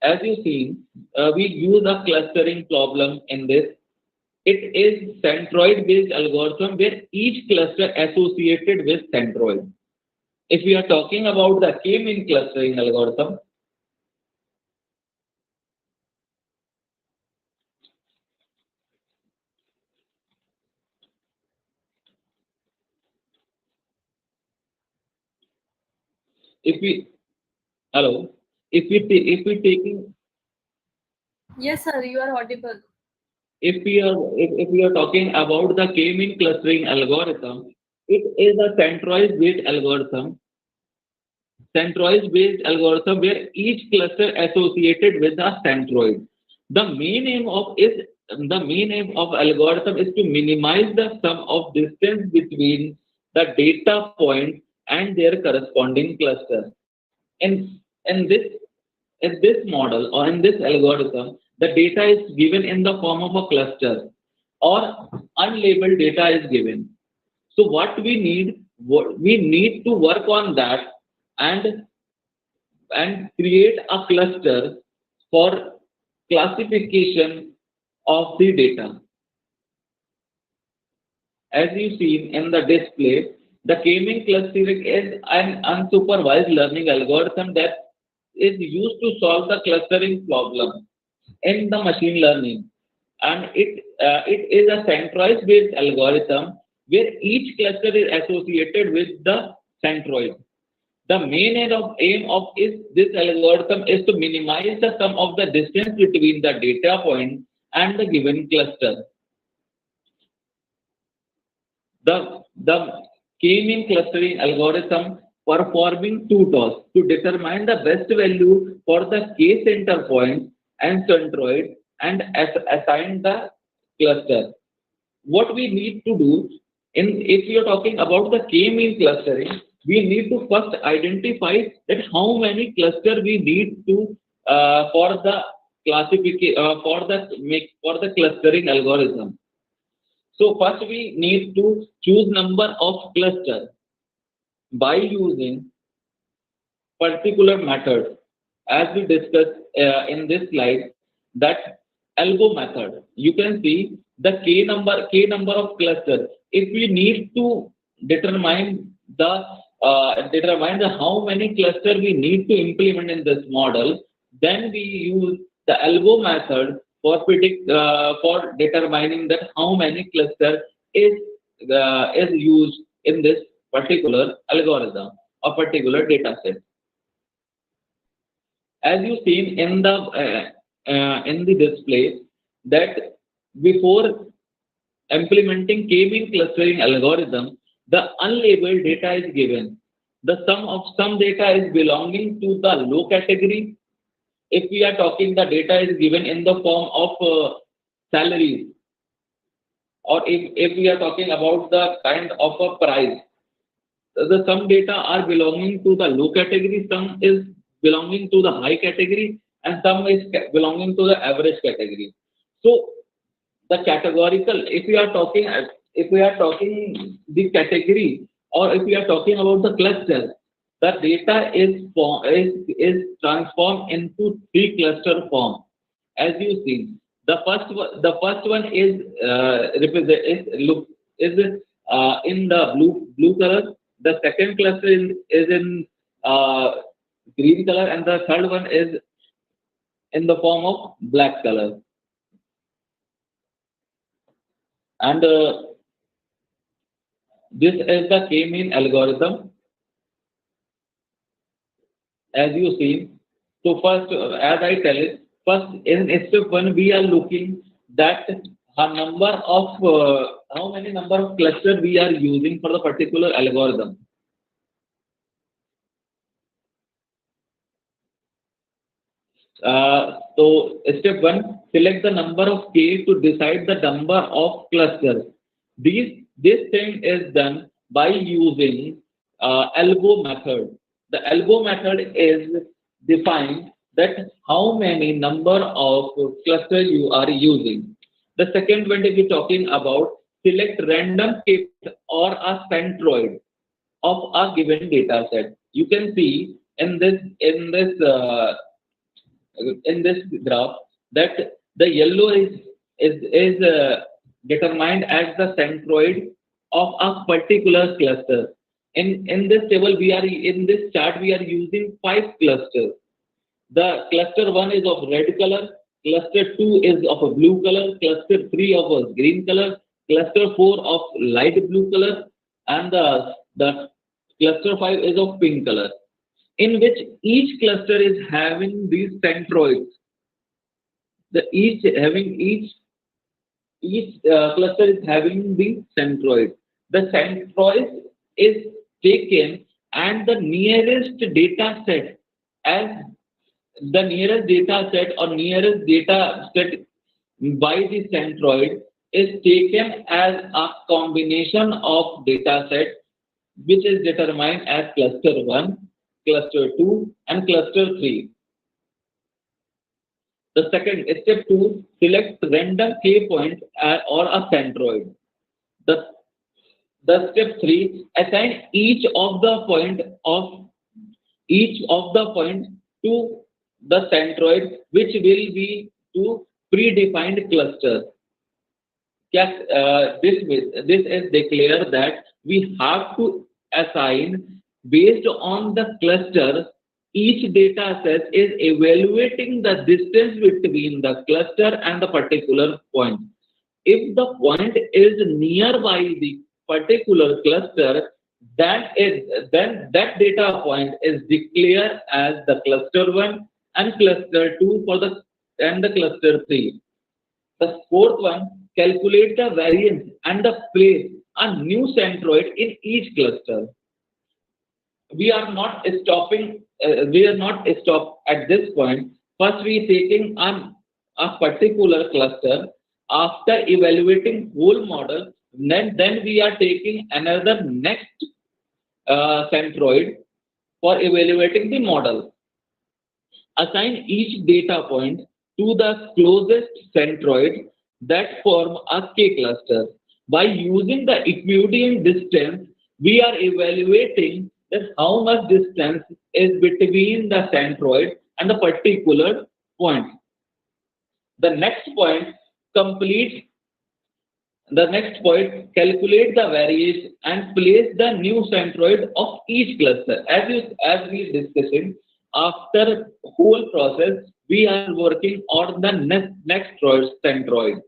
As you see, we use a clustering problem in this. It is centroid-based algorithm where each cluster associated with centroid. If we are talking about the K-mean clustering algorithm, if we hello, if we taking Yes, sir, you are audible. if we are talking about the K-mean clustering algorithm, it is a centroid-based algorithm where each cluster associated with a centroid. The main aim of algorithm is to minimize the sum of distance between the data point and their corresponding cluster. In this model, or in this algorithm, the data is given in the form of a cluster, or unlabeled data is given. So what we need to work on that, and create a cluster for classification of the data. As you see in the display, the K-mean clustering is an unsupervised learning algorithm that is used to solve the clustering problem in the machine learning, and it is a centroid-based algorithm where each cluster is associated with the centroid. The main aim of this algorithm is to minimize the sum of the distance between the data point and the given cluster. The K-mean clustering algorithm performing two tasks to determine the best value for the K center point and centroid, and assign the cluster. What we need to do, if you are talking about the K-mean clustering, we need to first identify that how many cluster we need to for the classification for the clustering algorithm. So first we need to choose number of cluster by using particular method, as we discussed in this slide, that algo method. You can see the k number of clusters. If we need to determine the how many cluster we need to implement in this model, then we use the algo method for determining that how many cluster is used in this particular algorithm or particular data set. As you seen in the display, that before implementing K-mean clustering algorithm, the unlabeled data is given. The sum of some data is belonging to the low category. If we are talking, the data is given in the form of salaries, or if we are talking about the kind of a price, some data are belonging to the low category, some is belonging to the high category, and some is belonging to the average category. So the categorical, if we are talking the category, or if we are talking about the cluster, the data is transformed into three cluster form. As you see, the first one is represent is in the blue color. The second cluster is in uh, green color, and the third one is in the form of black color. And This is the k-mean algorithm, as you see. So first, as I tell it, first in step 1, we are looking that how many number of clusters we are using for the particular algorithm. So step 1, select the number of k to decide the number of clusters. This thing is done by using elbow method. The elbow method is defined that how many number of clusters you are using. The second one is talking about select random k or a centroid of a given data set. You can see in this graph that the yellow is determined as the centroid of a particular cluster. In this table, in this chart we are using 5 clusters. The cluster 1 is of red color, cluster 2 is of a blue color, cluster 3 of a green color, cluster 4 of light blue color, and the cluster 5 is of pink color, in which each cluster is having these centroids. Each cluster is having the centroid. The centroid is taken and the nearest data set as the nearest data set or nearest data set by the centroid is taken as a combination of data set which is determined as cluster 1, cluster 2, and cluster 3. The second, step 2, select random k point or a centroid. The step 3, assign each of the point to the centroid, which will be to predefined cluster. This is declared that we have to assign based on the cluster. Each data set is evaluating the distance between the cluster and the particular point. If the point is nearby the particular cluster, then that data point is declared as the cluster 1 and cluster 2 and the cluster 3. The fourth one, calculate the variance and place a new centroid in each cluster. We are not stopping. We are not stopped at this point. First, we are taking a particular cluster. After evaluating whole model, then we are taking another next centroid for evaluating the model. Assign each data point to the closest centroid that form a K cluster. By using the Euclidean distance, we are evaluating that how much distance is between the centroid and the particular point. The next point, calculate the variation and place the new centroid of each cluster. As we discussed, after whole process, we are working on the next centroid.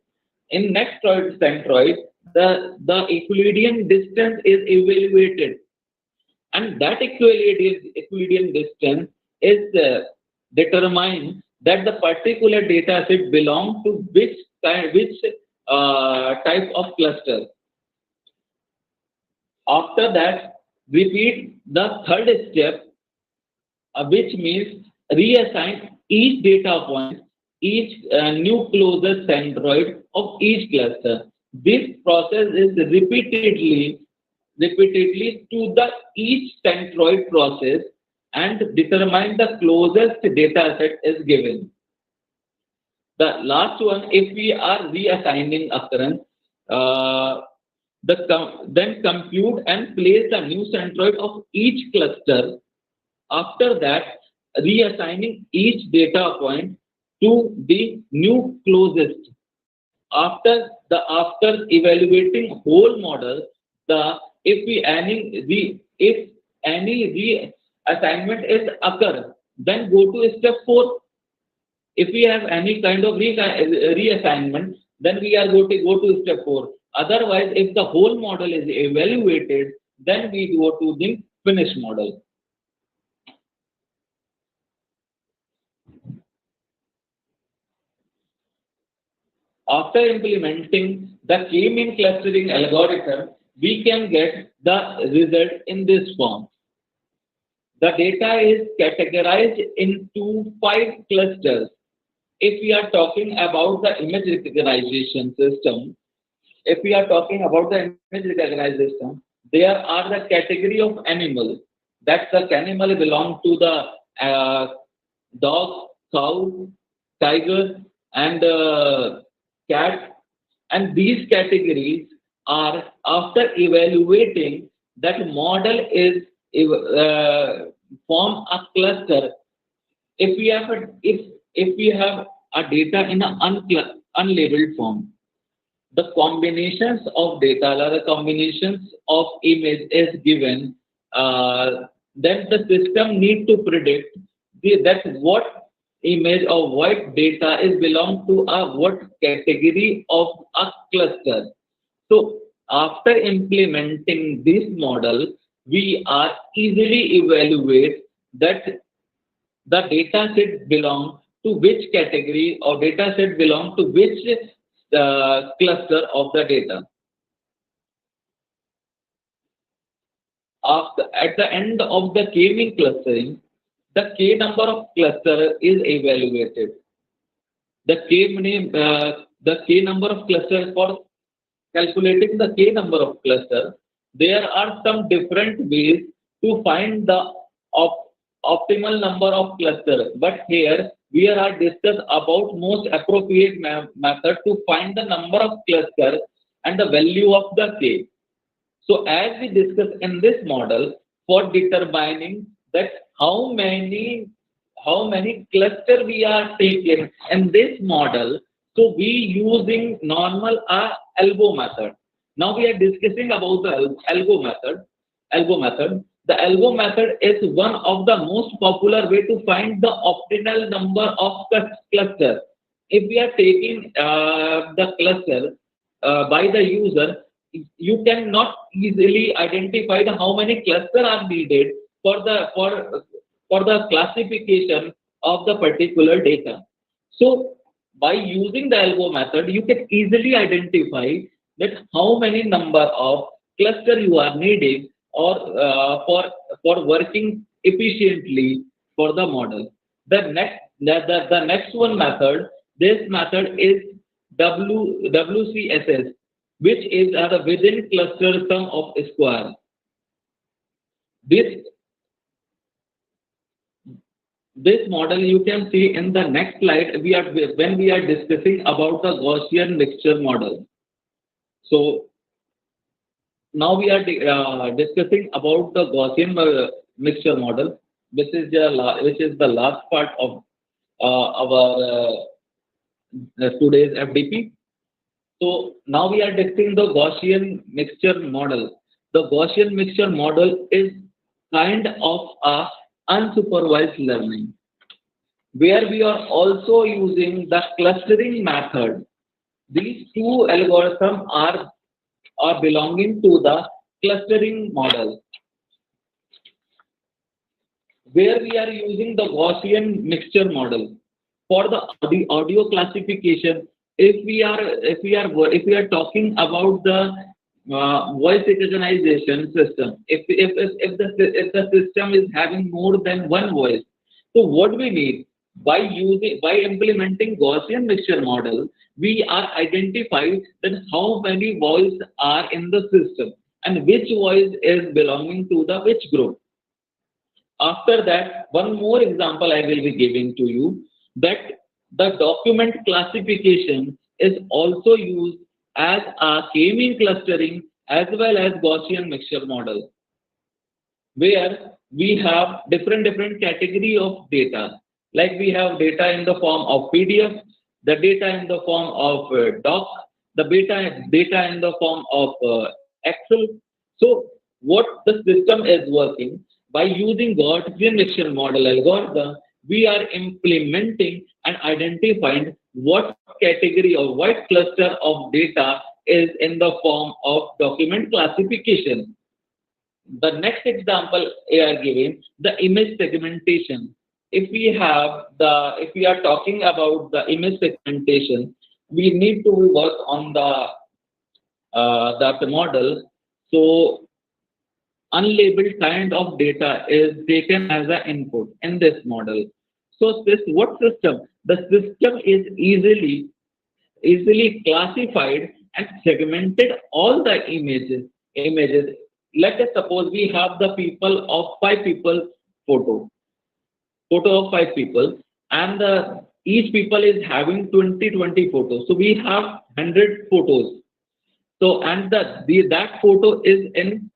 In next centroid, the Euclidean distance is evaluated, and that Euclidean distance is determined that the particular data set belongs to which type of cluster. After that, repeat the third step, which means reassign each data point, each new closest centroid of each cluster. This process is repeatedly to the each centroid process and determine the closest data set is given. The last one, if we are reassigning occurrence, then compute and place the new centroid of each cluster. After that, reassigning each data point to the new closest. After evaluating whole model, if any reassignment is occur, then go to step 4. If we have any kind of reassignment, then we are going to go to step 4. Otherwise, if the whole model is evaluated, then we go to the finished model. After implementing the k-mean clustering algorithm, we can get the result in this form. The data is categorized into 5 clusters. If we are talking about the image recognition system, there are the category of animal. That the animal belong to the dog, cow, tiger, and cat. And these categories are, after evaluating, that model is form a cluster. If we have a data in an unlabeled form, the combinations of data or the combinations of image is given, then the system need to predict that what image or what data is belong to a what category of a cluster. So after implementing this model, we are easily evaluate that the data set belong to which category or data set belong to which cluster of the data. At the end of the k-mean clustering, the k number of cluster is evaluated. The k number of clusters, for calculating the k number of clusters, there are some different ways to find the optimal number of clusters. But here we are discuss about most appropriate method to find the number of clusters and the value of the k. So as we discussed in this model, for determining that how many cluster we are taking in this model, so we using normal elbow method. Now we are discussing about the elbow method. The elbow method is one of the most popular way to find the optimal number of cluster. If we are taking the cluster by the user, you cannot easily identify how many clusters are needed for the classification of the particular data. So by using the elbow method, you can easily identify that how many number of cluster you are needing or for working efficiently for the model. The next one method, this method is WCSS, which is the within cluster sum of square. This model you can see in the next slide. When we are discussing about the Gaussian mixture model. So now we are discussing about the Gaussian mixture model, which is the last part of our today's FDP. So now we are discussing the Gaussian mixture model. The Gaussian mixture model is kind of a unsupervised learning, where we are also using the clustering method. These two algorithms are belonging to the clustering model, where we are using the Gaussian mixture model for the audio classification. If we are talking about the voice recognition system, if the system is having more than one voice, so what we need, by implementing Gaussian mixture model, we are identifying that how many voices are in the system and which voice is belonging to the which group. After that, one more example I will be giving to you, that the document classification is also used as a k-mean clustering as well as Gaussian mixture model, where we have different category of data. Like we have data in the form of PDF, the data in the form of doc, the data in the form of Excel. So what the system is working, by using Gaussian mixture model algorithm, we are implementing and identifying what category or what cluster of data is in the form of document classification. The next example we are giving the image segmentation. If we are talking about the image segmentation, we need to work on the model. So unlabeled kind of data is taken as an input in this model. So what system? The system is easily classified and segmented all the images. Let us suppose we have the people of 5 people photo of 5 people, and each people is having 20 photos. So we have 100 photos. So and that photo is in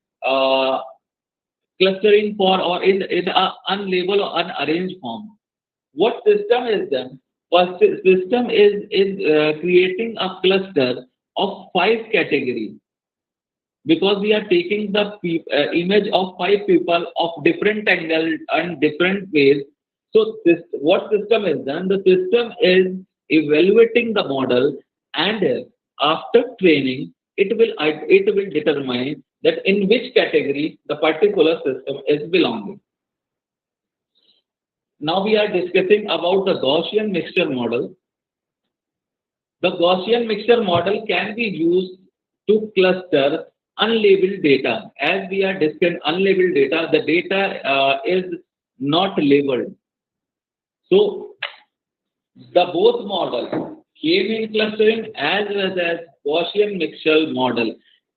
clustering for or in a unlabeled or unarranged form. What system is done? First system is creating a cluster of 5 categories, because we are taking the image of 5 people of different angles and different ways. So what system is done? The system is evaluating the model, and after training, it will determine that in which category the particular system is belonging. Now we are discussing about the Gaussian mixture model. The Gaussian mixture model can be used to cluster unlabeled data. As we are discussing unlabeled data, the data is not labeled. So the both models, K-mean clustering as well as Gaussian mixture model,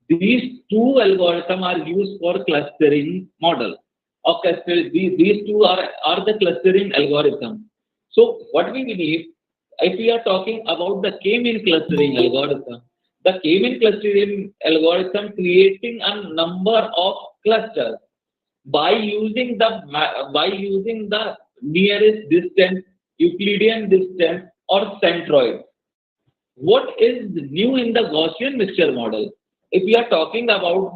these two algorithms are used for clustering model. These two are the clustering algorithm. So what we need, if we are talking about the K-mean clustering algorithm, the K-mean clustering algorithm creating a number of clusters by using the nearest distance, Euclidean distance, or centroid. What is new in the Gaussian mixture model? If we are talking about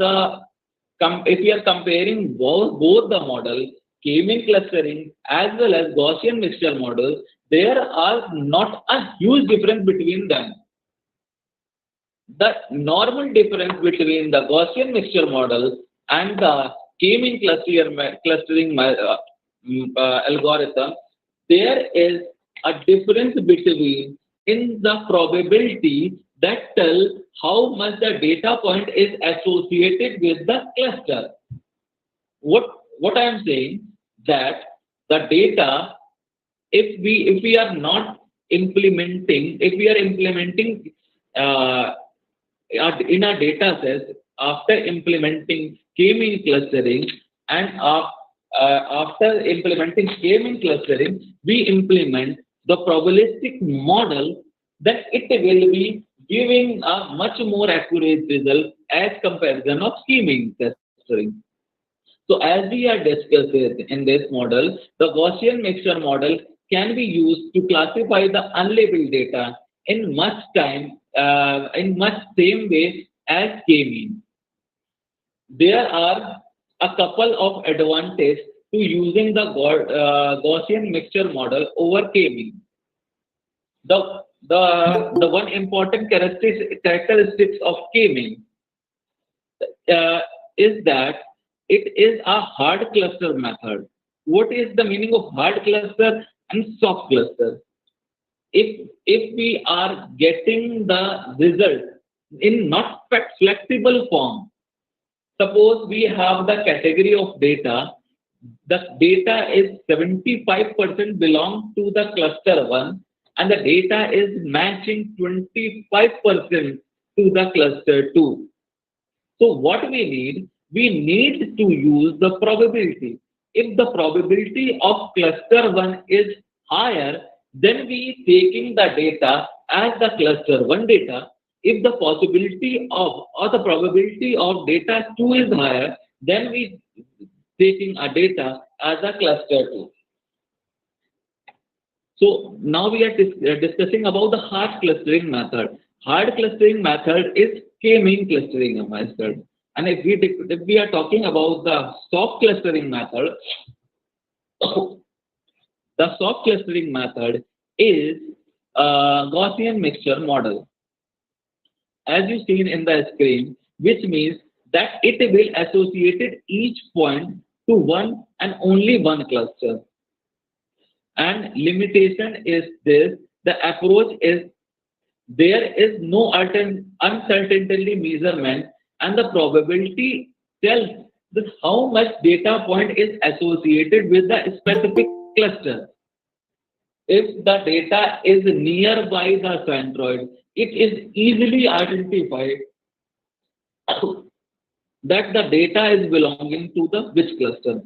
if we are comparing both the model, K-mean clustering as well as Gaussian mixture model, there are not a huge difference between them. The normal difference between the Gaussian mixture model and the K-mean clustering algorithm, there is a difference between in the probability that tell how much the data point is associated with the cluster. What I am saying, that the data, if we are implementing in a data set, after implementing K-mean clustering, and after implementing K-mean clustering, we implement the probabilistic model, then it will be giving a much more accurate result as comparison of K-mean clustering. So as we are discussing in this model, the Gaussian mixture model can be used to classify the unlabeled data in much same way as K-mean. There are a couple of advantages to using the Gaussian mixture model over K-mean. The one important characteristics of K-mean is that it is a hard cluster method. What is the meaning of hard cluster and soft cluster? If we are getting the result in not flexible form, suppose we have the category of data, the data is 75% belong to the cluster 1, and the data is matching 25% to the cluster 2. So what we need to use the probability. If the probability of cluster 1 is higher, then we taking the data as the cluster 1 data. If the possibility of or the probability of data 2 is higher, then we taking a data as a cluster 2. So now we are discussing about the hard clustering method. Hard clustering method is K-mean clustering method. And if we are talking about the soft clustering method, the soft clustering method is Gaussian mixture model. as you seen in the screen, which means that it will associate each point to one and only one cluster. And limitation is this: the approach is there is no uncertainty measurement, and the probability tells that how much data point is associated with the specific cluster. If the data is nearby the centroid, it is easily identified that the data is belonging to the which cluster.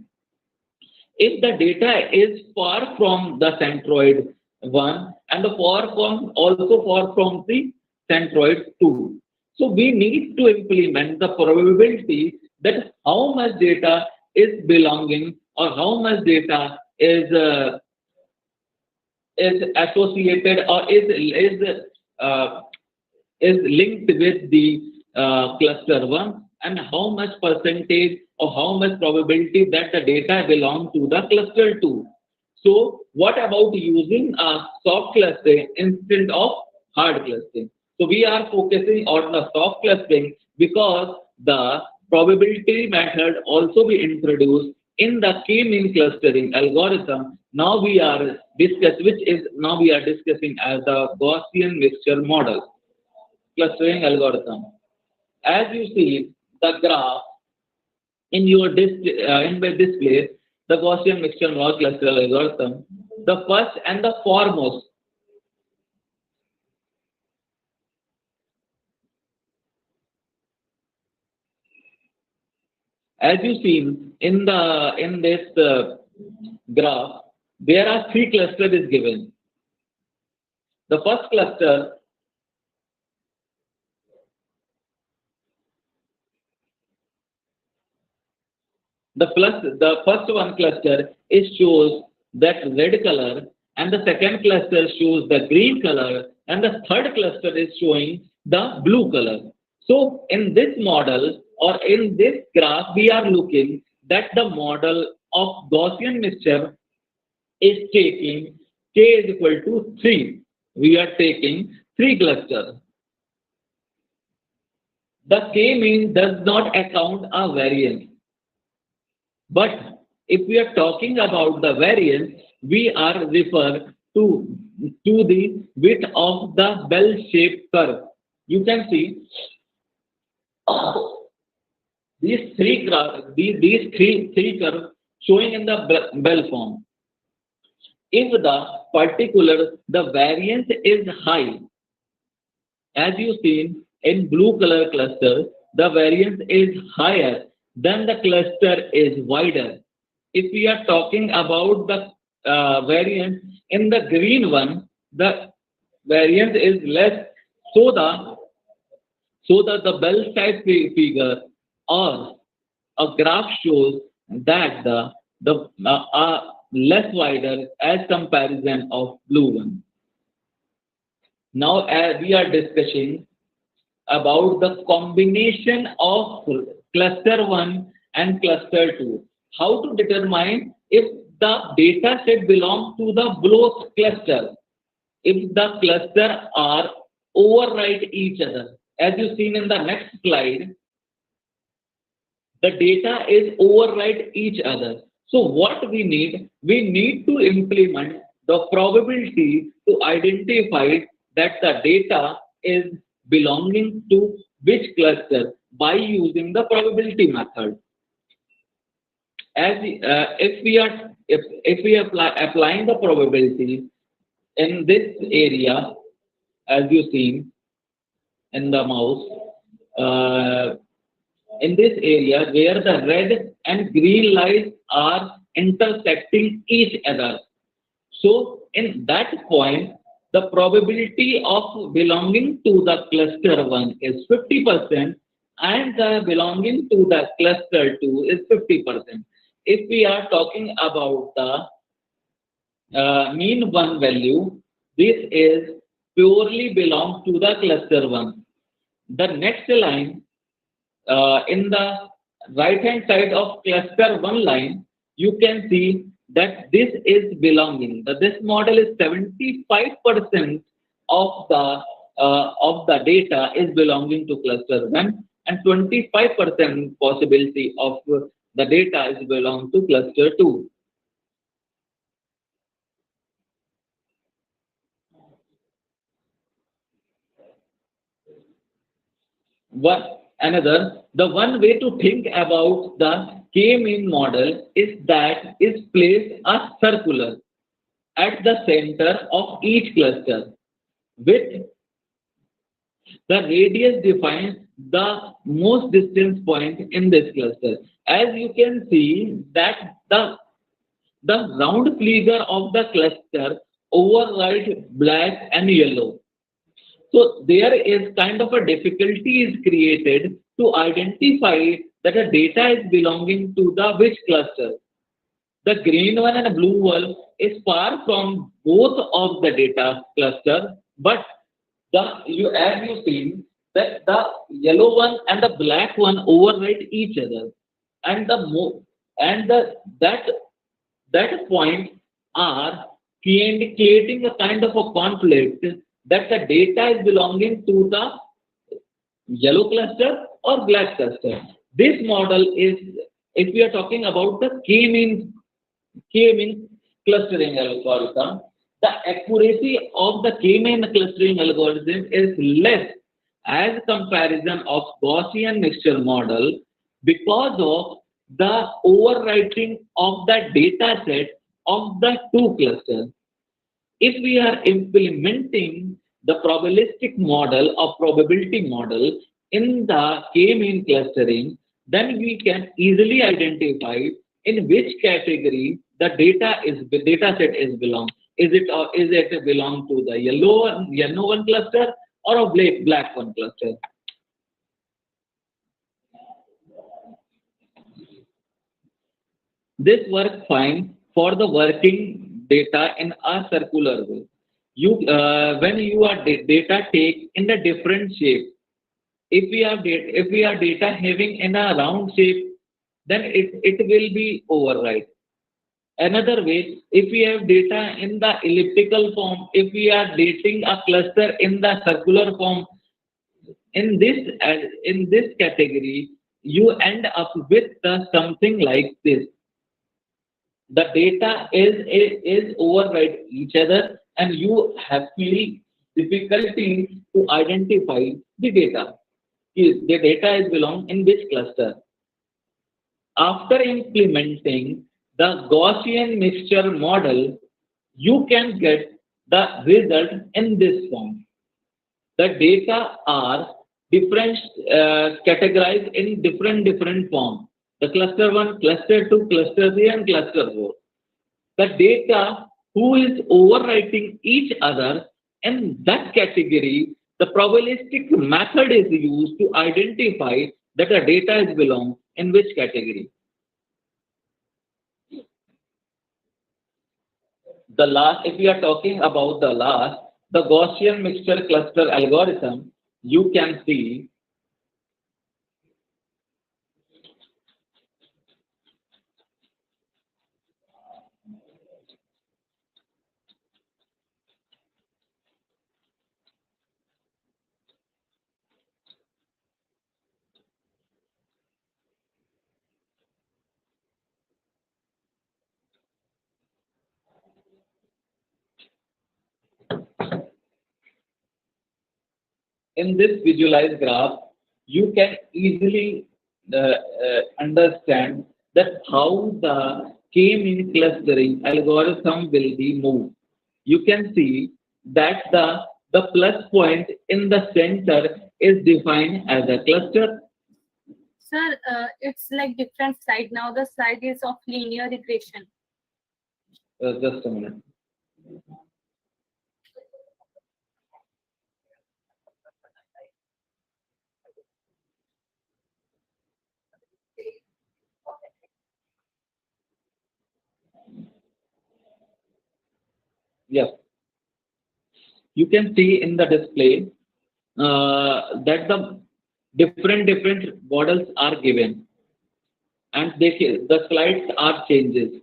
If the data is far from the centroid 1 and the also far from the centroid 2. So we need to implement the probability that how much data is belonging or how much data is associated or is linked with the cluster 1, and how much percentage or how much probability that the data belong to the cluster 2. So what about using a soft clustering instead of hard clustering? So we are focusing on the soft clustering because the probability method also be introduced in the k-mean clustering algorithm. Now we are discussing as the Gaussian mixture model clustering algorithm. As you see the graph in your display, the Gaussian mixture model cluster algorithm, the first and the foremost as you seen in this graph, there are three clusters is given. The first cluster the first one cluster is shows that red color, and the second cluster shows the green color, and the third cluster is showing the blue color. So in this model or in this graph, we are looking that the model of Gaussian mixture is taking k is equal to 3. We are taking 3 clusters. The k-mean does not account a variance. But if we are talking about the variance, we are referred to the width of the bell-shaped curve. You can see these three curves showing in the bell form. If the variance is high, as you see in blue color cluster, the variance is higher, then the cluster is wider. If we are talking about the variance in the green one, the variance is less, so that the bell type figure or a graph shows that the less wider as comparison of blue one. Now as we are discussing about the combination of cluster 1 and cluster 2. How to determine if the data set belongs to the both cluster, if the cluster are overwrite each other. As you seen in the next slide, the data is overwrite each other. So what we need to implement the probability to identify that the data is belonging to which cluster by using the probability method. As if we are applying the probability in this area, as you see in the mouse, in this area where the red and green lines are intersecting each other. So in that point, the probability of belonging to the cluster 1 is 50% and the belonging to the cluster 2 is 50%. If we are talking about the mean 1 value, this is purely belongs to the cluster 1. The next line in the right hand side of cluster 1 line, you can see that this is belonging. This model is 75% of the of the data is belonging to cluster 1 and 25% possibility of the data is belong to cluster 2. The one way to think about the K-mean model is that is place a circular at the center of each cluster with the radius defines the most distance point in this cluster. As you can see that the round figure of the cluster override black and yellow. So there is kind of a difficulty is created to identify that the data is belonging to the which cluster. The green one and the blue one is far from both of the data cluster, but as you see that the yellow one and the black one override each other, and that point are creating a kind of a conflict that the data is belonging to the yellow cluster or black cluster. This model is, if we are talking about the K-mean clustering algorithm, the accuracy of the K-mean clustering algorithm is less as comparison of Gaussian mixture model because of the overwriting of the data set of the two clusters. If we are implementing the probabilistic model or probability model in the K-mean clustering, then we can easily identify in which category the data set is belong. Is it belong to the yellow one cluster or a black one cluster? This works fine for the working data in a circular way. When you are data take in a different shape, if we are data having in a round shape, then it will be override. Another way, if we have data in the elliptical form, if we are dating a cluster in the circular form, in this category, you end up with something like this. The data is override each other, and you have really difficulty to identify the data. The data is belong in which cluster. After implementing the Gaussian mixture model, you can get the result in this form. The data are different, categorized in different forms. The cluster 1, cluster 2, cluster 3, and cluster 4. The data who is overwriting each other in that category, the probabilistic method is used to identify that the data is belong in which category. If we are talking about the Gaussian mixture cluster algorithm, you can see in this visualized graph, you can easily understand that how the K-mean clustering algorithm will be moved. You can see that the plus point in the center is defined as a cluster. Sir, it's like different slide now. The slide is of linear regression. Just a minute. Yes. You can see in the display that the different models are given, and the slides are changes.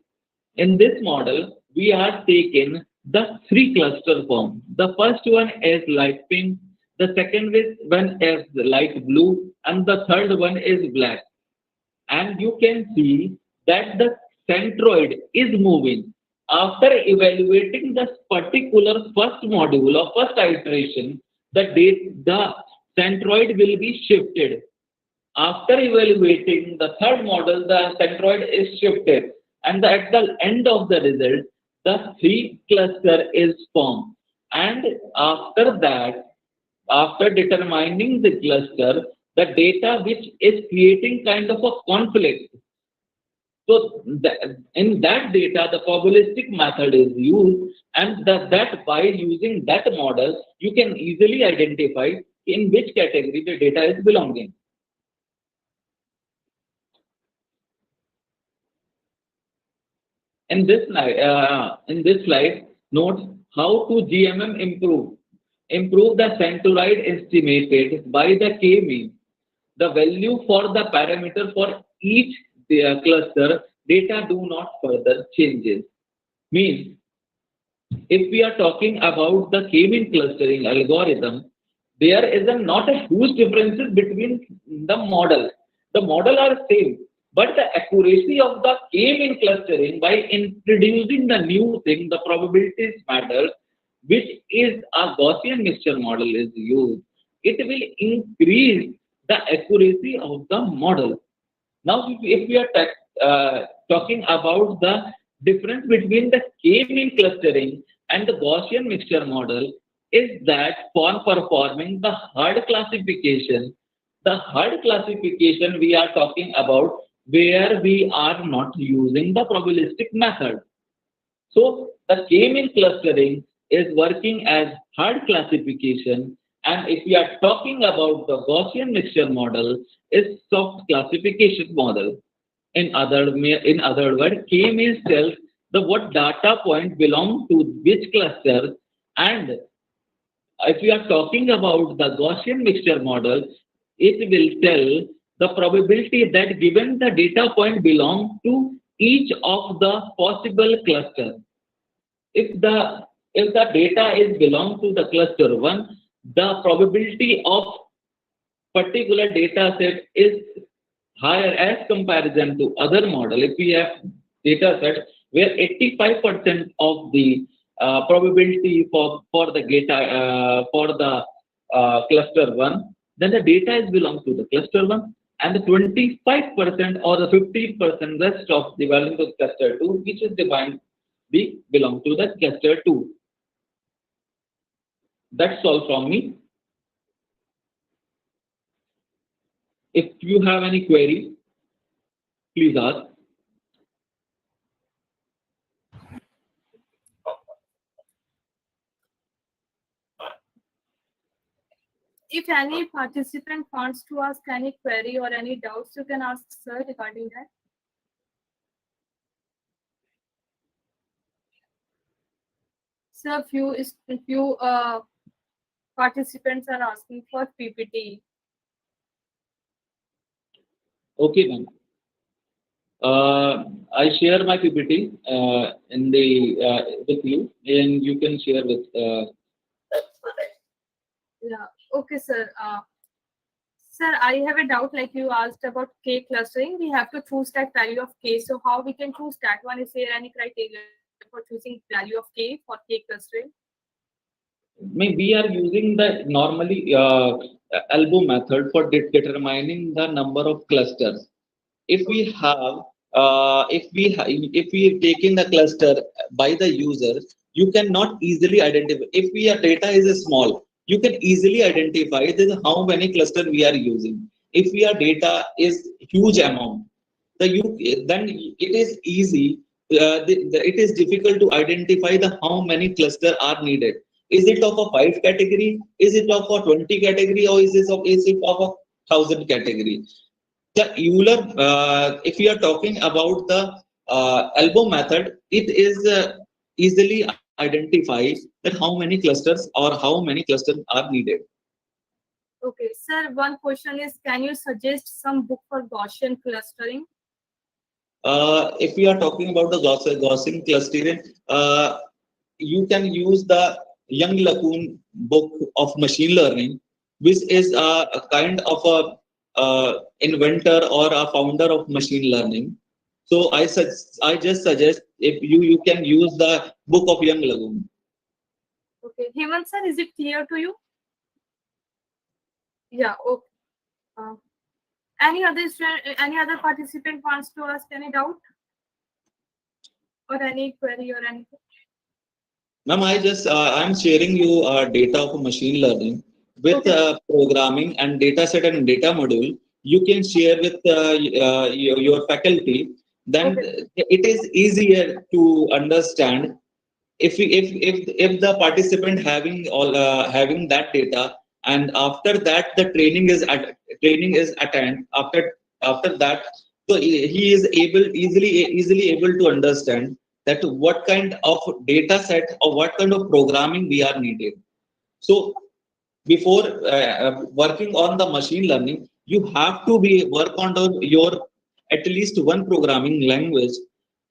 In this model, we are taking the 3 cluster form. The first one is light pink, the second one is light blue, and the third one is black. And you can see that the centroid is moving. After evaluating this particular first module or first iteration, the centroid will be shifted. After evaluating the third model, the centroid is shifted, and at the end of the result, the three cluster is formed. And after that, after determining the cluster, the data which is creating kind of a conflict. So in that data, the probabilistic method is used, and that by using that model, you can easily identify in which category the data is belonging. In this slide, note how to GMM improve the centroid estimated by the k-mean. The value for the parameter for each cluster data do not further changes. Means, if we are talking about the k-mean clustering algorithm, there is not a huge differences between the model. The model are same, but the accuracy of the k-mean clustering by introducing the new thing, the probabilities matter, which is a Gaussian mixture model is used, it will increase the accuracy of the model. Now, if we are talking about the difference between the k-mean clustering and the Gaussian mixture model, is that for performing the hard classification, the hard classification we are talking about where we are not using the probabilistic method. So the k-mean clustering is working as hard classification, and if we are talking about the Gaussian mixture model, is soft classification model. In other words, k-means tells the what data point belong to which cluster, and if we are talking about the Gaussian mixture model, it will tell the probability that given the data point belong to each of the possible cluster. If the data is belong to the cluster 1, the probability of particular data set is higher as comparison to other model. If we have data set where 85% of the probability for the data for the cluster 1, then the data is belong to the cluster 1, and the 25% or the 50% rest of the value to cluster 2, which is defined belong to the cluster 2. That's all from me. If you have any query, please ask. If any participant wants to ask any query or any doubts, you can ask sir regarding that. Sir, few participants are asking for PPT. Okay, ma'am. I share my PPT in the with you, and you can share with. Yeah. Okay, sir. Sir, I have a doubt. Like you asked about K clustering, we have to choose that value of K. So how we can choose that one? Is there any criteria for choosing value of K for K clustering? We are using the normally elbow method for determining the number of clusters. If we have if we taking the cluster by the user, you cannot easily identify. If your data is small, you can easily identify this how many cluster we are using. If your data is huge amount, then it is easy. It is difficult to identify the how many cluster are needed. Is it of a 5 category? Is it of a 20 category? Or is it of a 1,000 category? The Euler, if we are talking about the elbow method, it is easily identified that how many clusters or how many clusters are needed. Okay, sir, one question is, can you suggest some book for Gaussian clustering? If we are talking about the Gaussian clustering, you can use the Young LeCun book of machine learning. which is a kind of a inventor or a founder of machine learning. So I just suggest if you can use the book of Young Lagoon. Okay, Hemant sir, is it clear to you? Yeah. Okay. Any other participant wants to ask any doubt or any query or anything? Ma'am, I'm sharing you data of machine learning with Okay. programming and data set and data module. You can share with your faculty. Then Okay. it is easier to understand if the participant having that data, and after that the training is attend after that, so he is easily able to understand that what kind of data set or what kind of programming we are needed. So before working on the machine learning, you have to be work on your at least one programming language.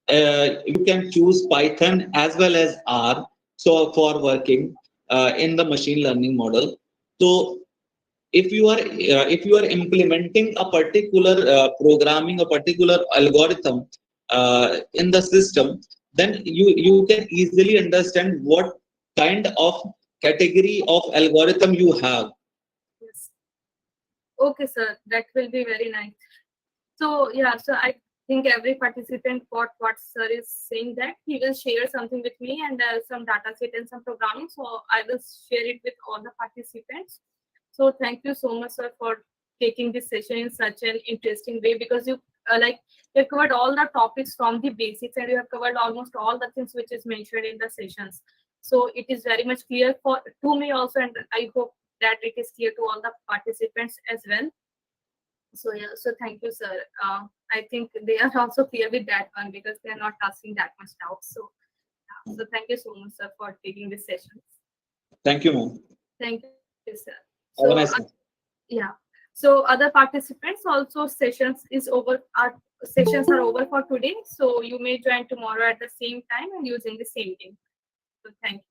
You can choose Python as well as R. So for working in the machine learning model. So if you are implementing a particular programming, a particular algorithm in the system, then you can easily understand what kind of category of algorithm you have. Yes. Okay, sir. That will be very nice. So yeah, so I think every participant got what sir is saying, that he will share something with me and some data set and some programming. So I will share it with all the participants. So thank you so much, sir, for taking this session in such an interesting way, because you you covered all the topics from the basics, and you have covered almost all the things which is mentioned in the sessions. So it is very much clear to me also, and I hope that it is clear to all the participants as well. So yeah, so thank you, sir. I think they are also clear with that one, because they are not asking that much doubt. So, so thank you so much, sir, for taking this session. Thank you, ma'am. Thank you, sir. Have a So nice day. yeah, so other participants also sessions is over. Our sessions are over for today. So you may join tomorrow at the same time and using the same link. So thank you.